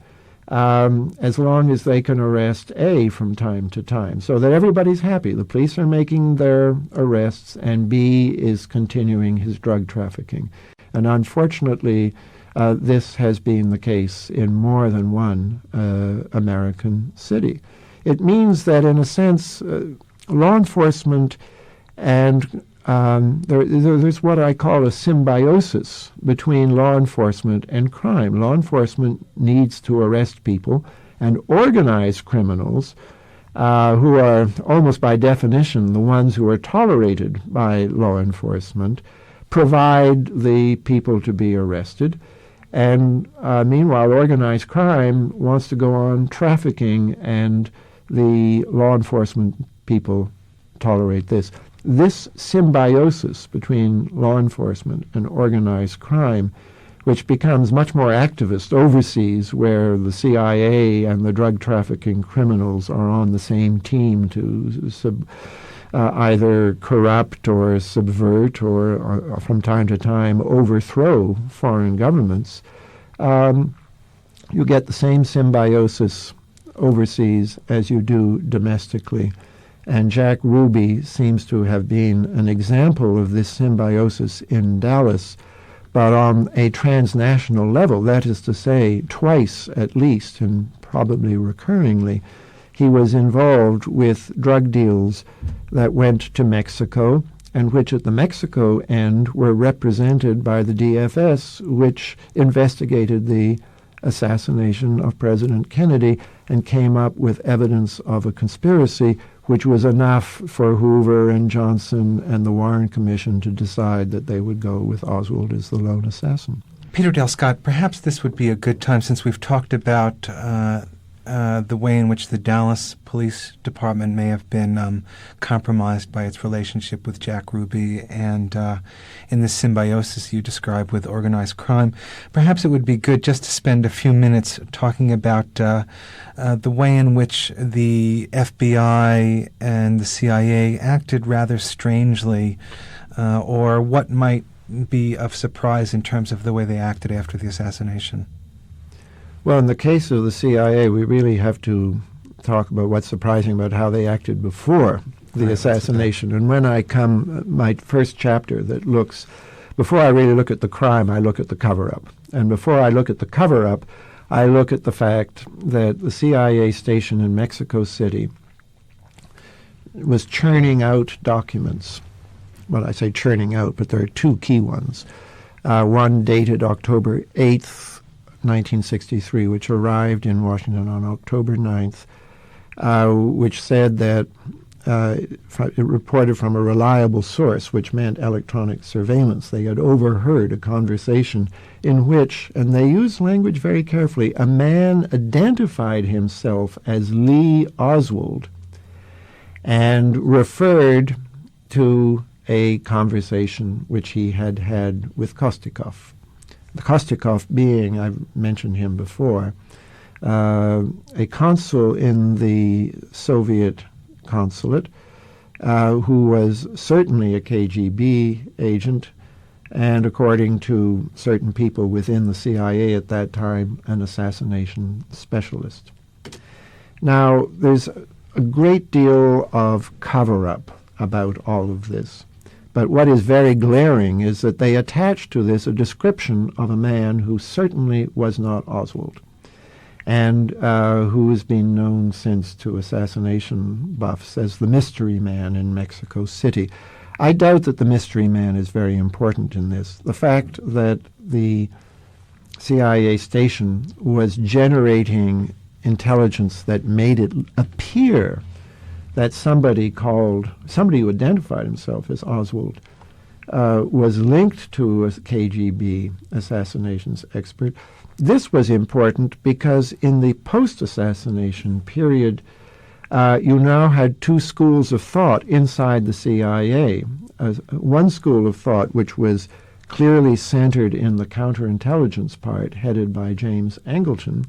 as long as they can arrest A from time to time, so that everybody's happy. The police are making their arrests, and B is continuing his drug trafficking. And unfortunately, this has been the case in more than one American city. It means that, in a sense, law enforcement and there's what I call a symbiosis between law enforcement and crime. Law enforcement needs to arrest people, and organized criminals, who are almost by definition the ones who are tolerated by law enforcement, provide the people to be arrested. And meanwhile, organized crime wants to go on trafficking, and the law enforcement people tolerate this. This symbiosis between law enforcement and organized crime, which becomes much more activist overseas, where the CIA and the drug trafficking criminals are on the same team to either corrupt or subvert or from time to time overthrow foreign governments, you get the same symbiosis overseas as you do domestically. And Jack Rubey seems to have been an example of this symbiosis in Dallas, but on a transnational level, that is to say, twice at least, and probably recurringly, he was involved with drug deals that went to Mexico, and which at the Mexico end were represented by the DFS, which investigated the assassination of President Kennedy and came up with evidence of a conspiracy, which was enough for Hoover and Johnson and the Warren Commission to decide that they would go with Oswald as the lone assassin. Peter Dale Scott, perhaps this would be a good time, since we've talked about the way in which the Dallas Police Department may have been compromised by its relationship with Jack Rubey and in the symbiosis you described with organized crime. Perhaps it would be good just to spend a few minutes talking about the way in which the FBI and the CIA acted rather strangely, or what might be of surprise in terms of the way they acted after the assassination. Well, in the case of the CIA, we really have to talk about what's surprising about how they acted before the assassination. And when I come, my first chapter that looks, before I really look at the crime, I look at the cover-up. And before I look at the cover-up, I look at the fact that the CIA station in Mexico City was churning out documents. Well, I say churning out, but there are two key ones. One dated October 8th, 1963, which arrived in Washington on October 9th, which said that reported from a reliable source, which meant electronic surveillance. They had overheard a conversation in which, and they used language very carefully, a man identified himself as Lee Oswald and referred to a conversation which he had had with Kostikov. Kostikov being, I've mentioned him before, a consul in the Soviet consulate, who was certainly a KGB agent, and according to certain people within the CIA at that time, an assassination specialist. Now, there's a great deal of cover-up about all of this, but what is very glaring is that they attach to this a description of a man who certainly was not Oswald, and who has been known since to assassination buffs as the mystery man in Mexico City. I doubt that the mystery man is very important in this. The fact that the CIA station was generating intelligence that made it appear that somebody who identified himself as Oswald was linked to a KGB assassinations expert. This was important because in the post-assassination period, you now had two schools of thought inside the CIA. One school of thought, which was clearly centered in the counterintelligence part, headed by James Angleton,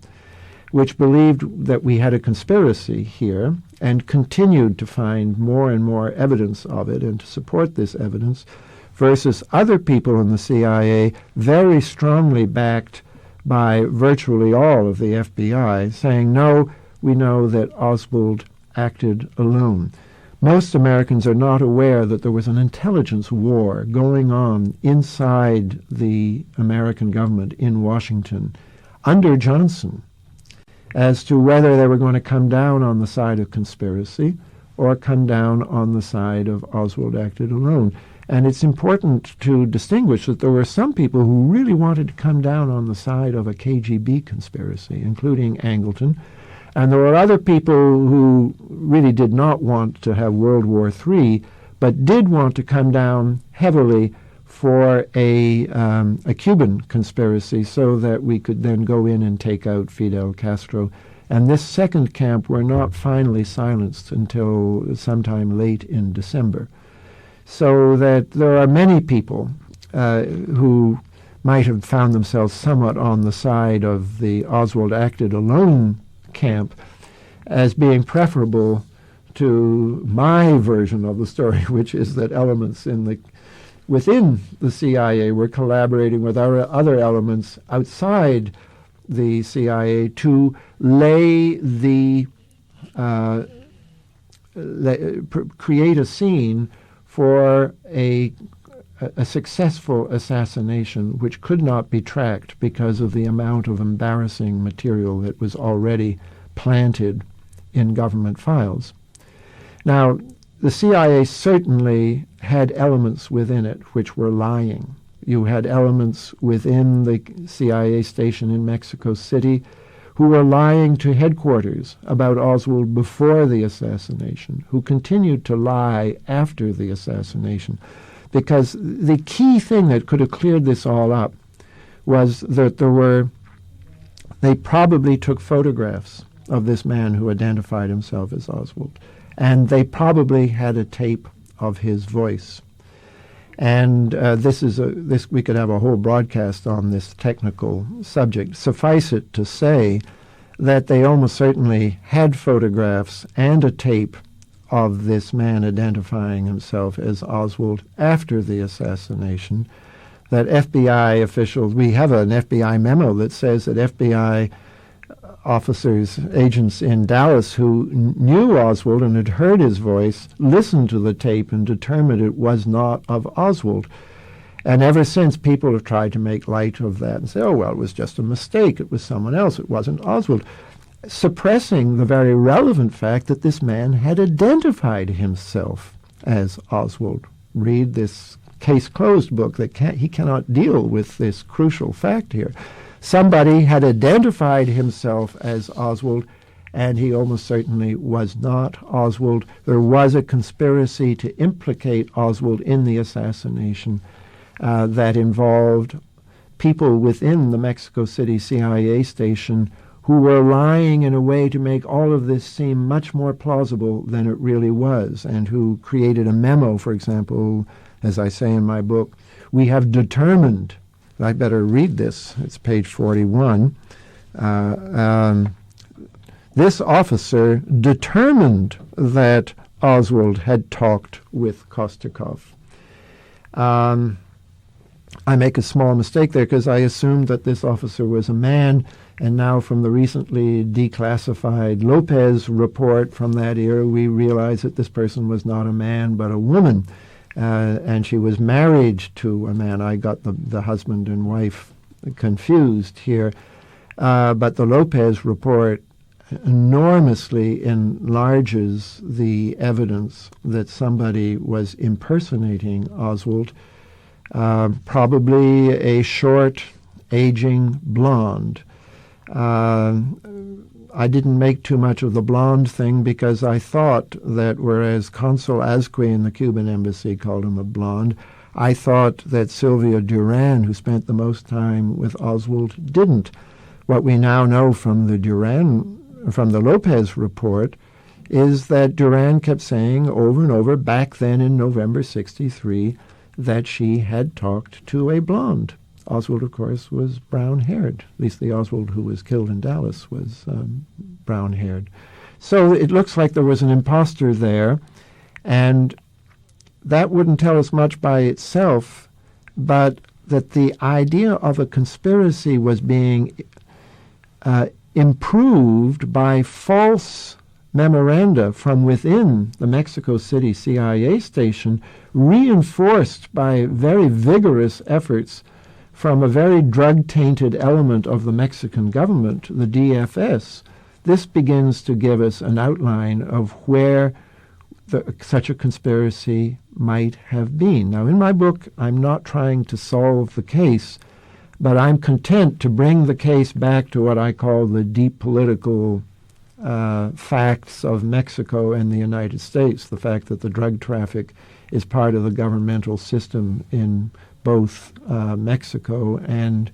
which believed that we had a conspiracy here and continued to find more and more evidence of it and to support this evidence, versus other people in the CIA very strongly backed by virtually all of the FBI, saying, no, we know that Oswald acted alone. Most Americans are not aware that there was an intelligence war going on inside the American government in Washington under Johnson as to whether they were going to come down on the side of conspiracy or come down on the side of Oswald acted alone. And it's important to distinguish that there were some people who really wanted to come down on the side of a KGB conspiracy, including Angleton. And there were other people who really did not want to have World War III, but did want to come down heavily for a Cuban conspiracy so that we could then go in and take out Fidel Castro. And this second camp were not finally silenced until sometime late in December. So that there are many people who might have found themselves somewhat on the side of the Oswald acted alone camp as being preferable to my version of the story, which is that elements within the CIA were collaborating with other elements outside the CIA to create a scene for a successful assassination which could not be tracked because of the amount of embarrassing material that was already planted in government files. Now, the CIA certainly had elements within it which were lying. You had elements within the CIA station in Mexico City who were lying to headquarters about Oswald before the assassination, who continued to lie after the assassination. Because the key thing that could have cleared this all up was that they probably took photographs of this man who identified himself as Oswald, and they probably had a tape of his voice. And we could have a whole broadcast on this technical subject. Suffice it to say that they almost certainly had photographs and a tape of this man identifying himself as Oswald after the assassination. That FBI officials, we have an FBI memo that says that FBI officers, agents in Dallas who knew Oswald and had heard his voice, listened to the tape and determined it was not of Oswald. And ever since, people have tried to make light of that and say, oh, well, it was just a mistake. It was someone else. It wasn't Oswald. Suppressing the very relevant fact that this man had identified himself as Oswald. Read this case closed book that he cannot deal with this crucial fact here. Somebody had identified himself as Oswald and he almost certainly was not Oswald. There was a conspiracy to implicate Oswald in the assassination that involved people within the Mexico City CIA station who were lying in a way to make all of this seem much more plausible than it really was, and who created a memo, for example, as I say in my book, we have determined, I better read this, it's page 41, this officer determined that Oswald had talked with Kostikov. I make a small mistake there because I assumed that this officer was a man, and now from the recently declassified Lopez report from that era, we realize that this person was not a man but a woman, and she was married to a man. I got the husband and wife confused here, but the Lopez report enormously enlarges the evidence that somebody was impersonating Oswald, probably a short, aging blonde. I didn't make too much of the blonde thing because I thought that whereas Consul Azque in the Cuban embassy called him a blonde, I thought that Sylvia Duran, who spent the most time with Oswald, didn't. What we now know from the Lopez report is that Duran kept saying over and over back then in November 1963 that she had talked to a blonde. Oswald, of course, was brown-haired. At least the Oswald who was killed in Dallas was brown-haired. So it looks like there was an imposter there, and that wouldn't tell us much by itself, but that the idea of a conspiracy was being improved by false memoranda from within the Mexico City CIA station, reinforced by very vigorous efforts from a very drug-tainted element of the Mexican government, the DFS. This begins to give us an outline of where such a conspiracy might have been. Now, in my book, I'm not trying to solve the case, but I'm content to bring the case back to what I call the deep political facts of Mexico and the United States, the fact that the drug traffic is part of the governmental system in both Mexico and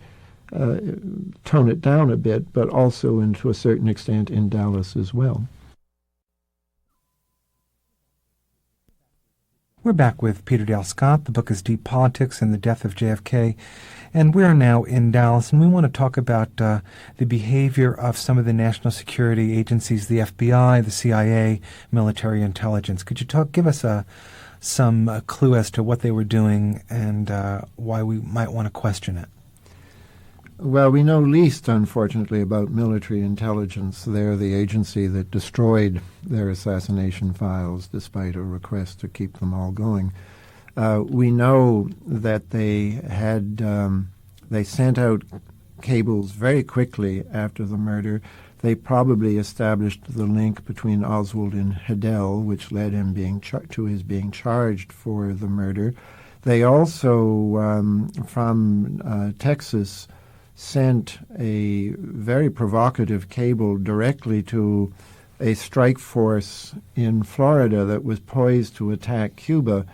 tone it down a bit, but also, and to a certain extent, in Dallas as well. We're back with Peter Dale Scott. The book is Deep Politics and the Death of JFK. And we're now in Dallas, and we want to talk about the behavior of some of the national security agencies, the FBI, the CIA, military intelligence. Could you give us some clue as to what they were doing and why we might want to question it? Well, we know least, unfortunately, about military intelligence. They're the agency that destroyed their assassination files despite a request to keep them all going. We know that they sent out cables very quickly after the murder. They probably established the link between Oswald and Hidell, which led him to his being charged for the murder. They also, from Texas, sent a very provocative cable directly to a strike force in Florida that was poised to attack Cuba,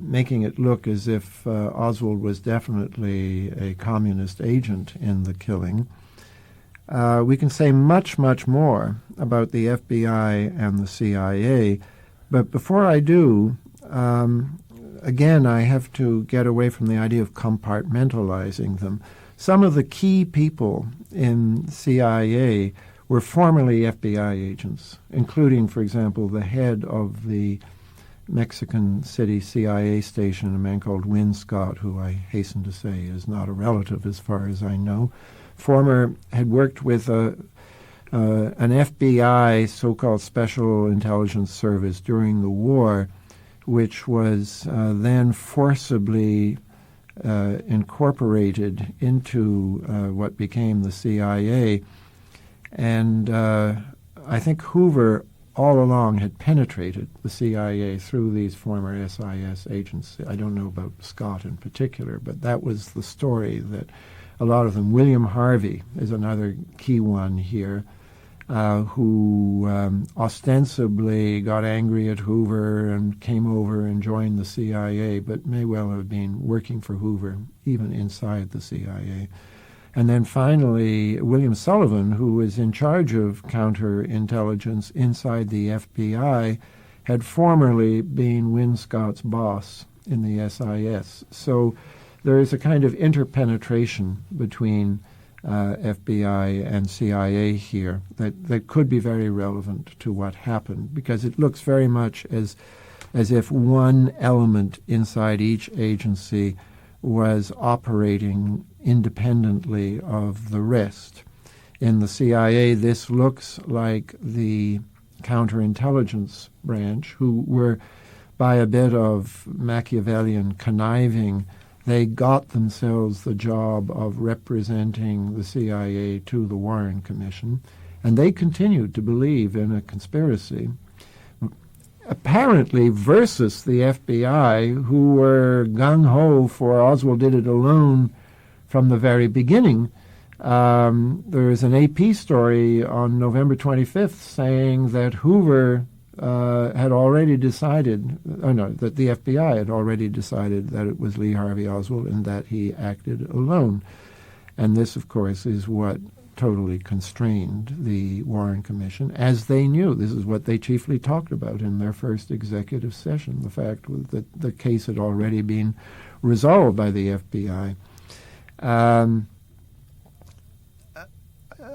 making it look as if Oswald was definitely a communist agent in the killing. We can say much, much more about the FBI and the CIA, but before I do, again, I have to get away from the idea of compartmentalizing them. Some of the key people in CIA were formerly FBI agents, including, for example, the head of the Mexican City CIA station, a man called Win Scott, who I hasten to say is not a relative as far as I know. Had worked with an FBI so-called Special Intelligence Service during the war, which was then forcibly incorporated into what became the CIA. And I think Hoover all along had penetrated the CIA through these former SIS agents. I don't know about Scott in particular, but that was the story that a lot of them. William Harvey is another key one here. who ostensibly got angry at Hoover and came over and joined the CIA, but may well have been working for Hoover, even inside the CIA. And then finally, William Sullivan, who was in charge of counterintelligence inside the FBI, had formerly been Win Scott's boss in the SIS. So there is a kind of interpenetration between FBI and CIA here that could be very relevant to what happened, because it looks very much as if one element inside each agency was operating independently of the rest. In the CIA, this looks like the counterintelligence branch, who were, by a bit of Machiavellian conniving, they got themselves the job of representing the CIA to the Warren Commission, and they continued to believe in a conspiracy, apparently versus the FBI, who were gung-ho for Oswald did it alone from the very beginning. There is an AP story on November 25th saying that Hoover had already decided, that the FBI had already decided that it was Lee Harvey Oswald and that he acted alone. And this, of course, is what totally constrained the Warren Commission, as they knew. This is what they chiefly talked about in their first executive session, the fact that the case had already been resolved by the FBI.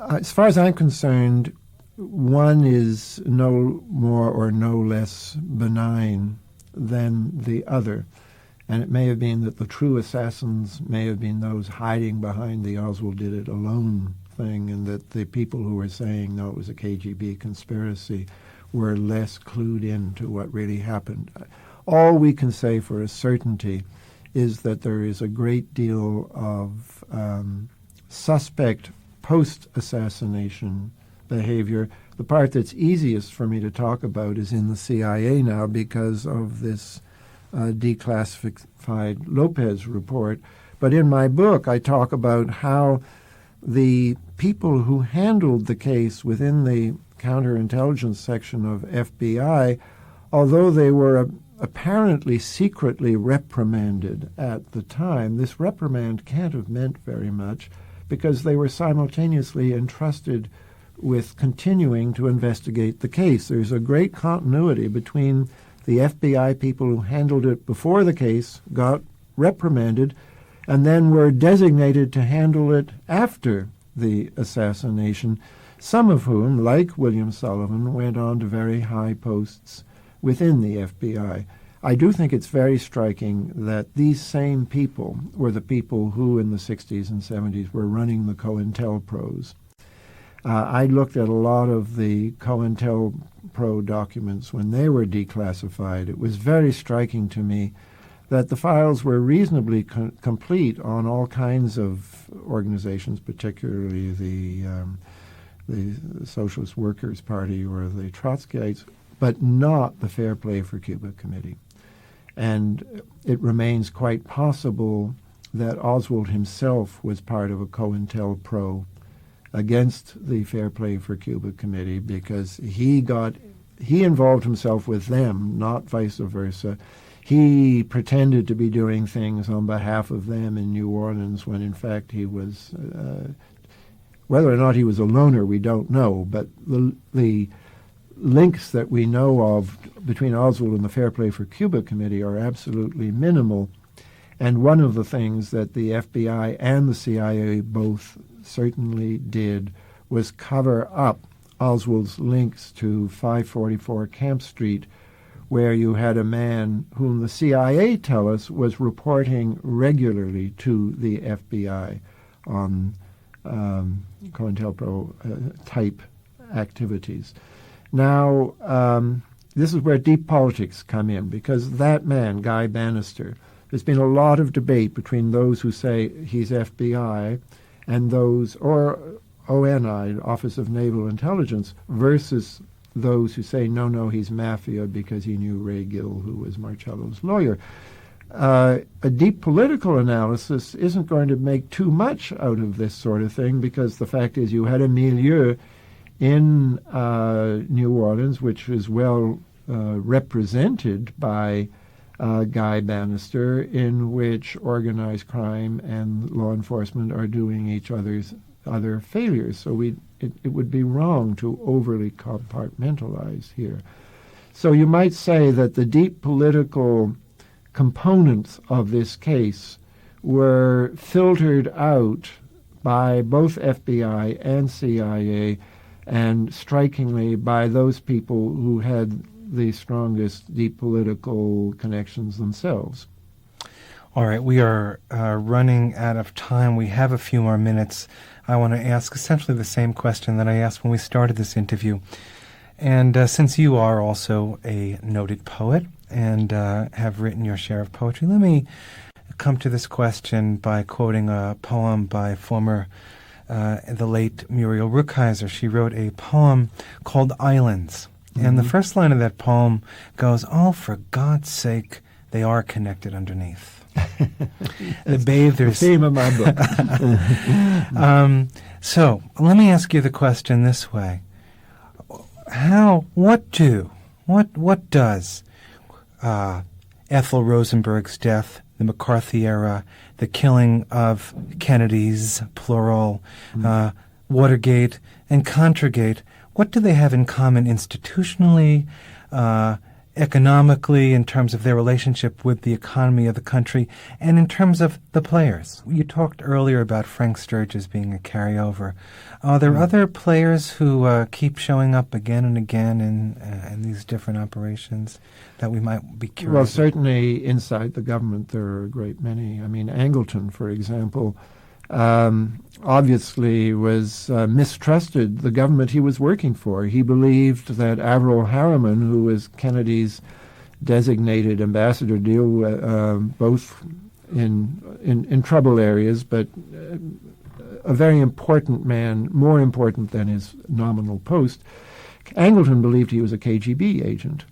As far as I'm concerned, one is no more or no less benign than the other. And it may have been that the true assassins may have been those hiding behind the Oswald did it alone thing, and that the people who were saying, no, it was a KGB conspiracy, were less clued in to what really happened. All we can say for a certainty is that there is a great deal of suspect post-assassination behavior. The part that's easiest for me to talk about is in the CIA now because of this declassified Lopez report. But in my book, I talk about how the people who handled the case within the counterintelligence section of FBI, although they were apparently secretly reprimanded at the time, this reprimand can't have meant very much because they were simultaneously entrusted with continuing to investigate the case. There's a great continuity between the FBI people who handled it before the case got reprimanded and then were designated to handle it after the assassination, some of whom, like William Sullivan, went on to very high posts within the FBI. I do think it's very striking that these same people were the people who in the 60s and 70s were running the COINTELPROs. I looked at a lot of the COINTELPRO documents when they were declassified. It was very striking to me that the files were reasonably complete on all kinds of organizations, particularly the Socialist Workers' Party or the Trotskyites, but not the Fair Play for Cuba Committee. And it remains quite possible that Oswald himself was part of a COINTELPRO against the Fair Play for Cuba Committee because he involved himself with them, not vice versa. He pretended to be doing things on behalf of them in New Orleans when in fact he was, whether or not he was a loner, we don't know, but the links that we know of between Oswald and the Fair Play for Cuba Committee are absolutely minimal. And one of the things that the FBI and the CIA both certainly did was cover up Oswald's links to 544 Camp Street, where you had a man whom the CIA tell us was reporting regularly to the FBI on COINTELPRO type activities. Now, this is where deep politics come in, because that man, Guy Bannister, there's been a lot of debate between those who say he's FBI and those, or ONI, Office of Naval Intelligence, versus those who say, no, he's mafia because he knew Ray Gill, who was Marcello's lawyer. A deep political analysis isn't going to make too much out of this sort of thing, because the fact is you had a milieu in New Orleans, which is well represented by Guy Bannister, in which organized crime and law enforcement are doing each other failures. So it would be wrong to overly compartmentalize here. So you might say that the deep political components of this case were filtered out by both FBI and CIA, and strikingly by those people who had the strongest deep political connections themselves. All right, we are running out of time. We have a few more minutes. I want to ask essentially the same question that I asked when we started this interview. And since you are also a noted poet and have written your share of poetry, let me come to this question by quoting a poem by the late Muriel Rukeyser. She wrote a poem called Islands. And the first line of that poem goes, "Oh, for God's sake, they are connected underneath." The bathers. The theme of my book. So let me ask you the question this way: What does Ethel Rosenberg's death, the McCarthy era, the killing of Kennedy's, plural, Watergate, and Contragate, what do they have in common institutionally, economically, in terms of their relationship with the economy of the country, and in terms of the players? You talked earlier about Frank Sturgis being a carryover. Are there other players who keep showing up again and again in these different operations that we might be curious Well, about? certainly inside the government there are a great many. I mean, Angleton, for example, obviously was mistrusted the government he was working for. He believed that Averell Harriman, who was Kennedy's designated ambassador, both in trouble areas, but a very important man, more important than his nominal post. Angleton believed he was a KGB agent.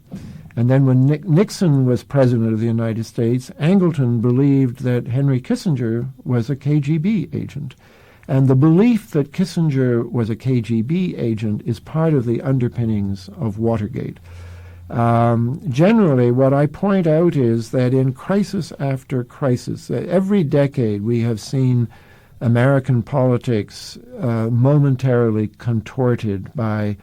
And then when Nixon was president of the United States, Angleton believed that Henry Kissinger was a KGB agent. And the belief that Kissinger was a KGB agent is part of the underpinnings of Watergate. Generally, what I point out is that in crisis after crisis, every decade we have seen American politics momentarily contorted by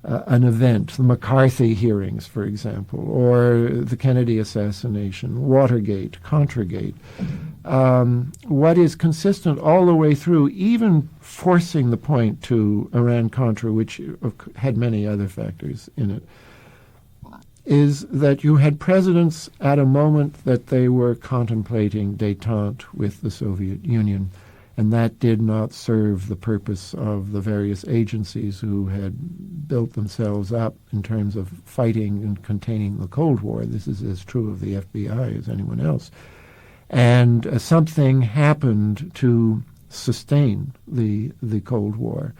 an event, the McCarthy hearings, for example, or the Kennedy assassination, Watergate, Contragate. What is consistent all the way through, even forcing the point to Iran-Contra, which had many other factors in it, is that you had presidents at a moment that they were contemplating détente with the Soviet Union, and that did not serve the purpose of the various agencies who had built themselves up in terms of fighting and containing the Cold War. This is as true of the FBI as anyone else. And something happened to sustain the Cold War.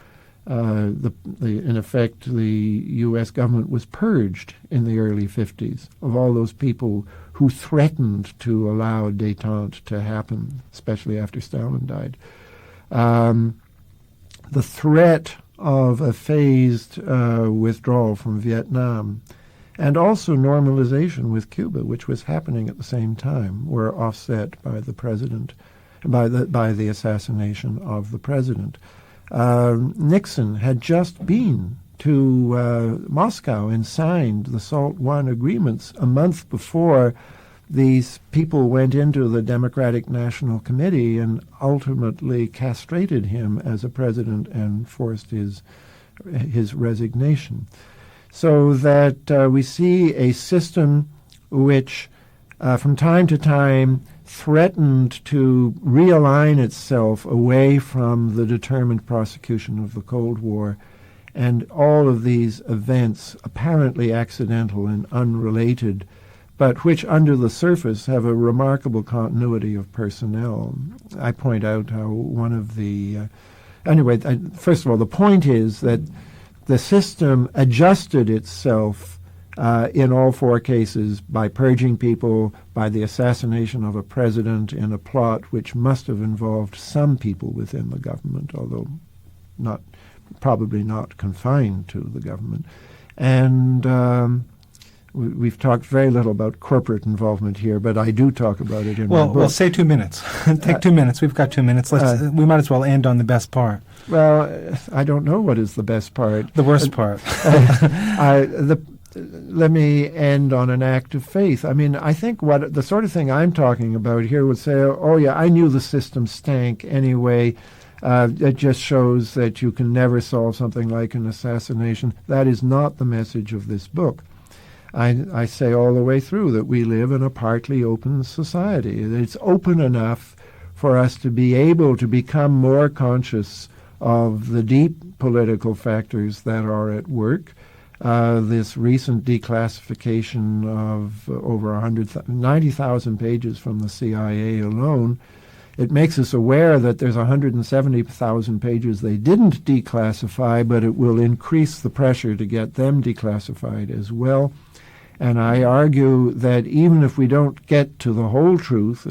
In effect, the U.S. government was purged in the early 50s of all those people who threatened to allow détente to happen, especially after Stalin died. The threat of a phased withdrawal from Vietnam and also normalization with Cuba, which was happening at the same time, were offset by the president, by the assassination of the president. Nixon had just been to Moscow and signed the SALT I agreements a month before these people went into the Democratic National Committee and ultimately castrated him as a president and forced his resignation. So that we see a system which from time to time threatened to realign itself away from the determined prosecution of the Cold War, and all of these events, apparently accidental and unrelated, but which under the surface have a remarkable continuity of personnel. I point out how one of the... first of all, the point is that the system adjusted itself in all four cases by purging people, by the assassination of a president in a plot which must have involved some people within the government, although not probably not confined to the government. And we've talked very little about corporate involvement here, but I do talk about it in my book. Well, say 2 minutes. Take 2 minutes. We've got 2 minutes. We might as well end on the best part. Well, I don't know what is the best part. The worst part. Let me end on an act of faith. I mean, I think what the sort of thing I'm talking about here would say, oh yeah, I knew the system stank anyway. It just shows that you can never solve something like an assassination. That is not the message of this book. I say all the way through that we live in a partly open society. It's open enough for us to be able to become more conscious of the deep political factors that are at work. This recent declassification of over 90,000 pages from the CIA alone, it makes us aware that there's 170,000 pages they didn't declassify, but it will increase the pressure to get them declassified as well. And I argue that even if we don't get to the whole truth,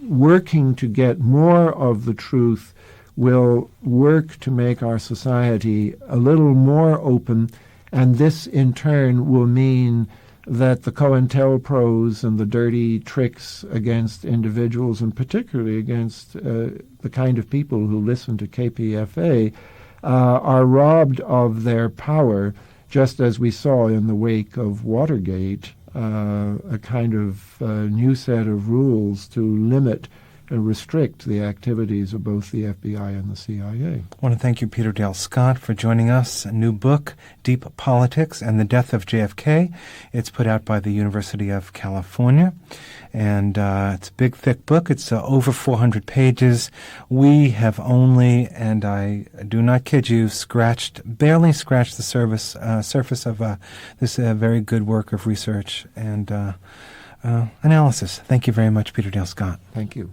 working to get more of the truth will work to make our society a little more open, and this in turn will mean that the COINTELPROs and the dirty tricks against individuals, and particularly against the kind of people who listen to KPFA, are robbed of their power, just as we saw in the wake of Watergate, a kind of new set of rules to limit and restrict the activities of both the FBI and the CIA. I want to thank you, Peter Dale Scott, for joining us. A new book, Deep Politics and the Death of JFK. It's put out by the University of California. And it's a big, thick book. It's over 400 pages. We have only, and I do not kid you, barely scratched the surface of this very good work of research and analysis. Thank you very much, Peter Dale Scott. Thank you.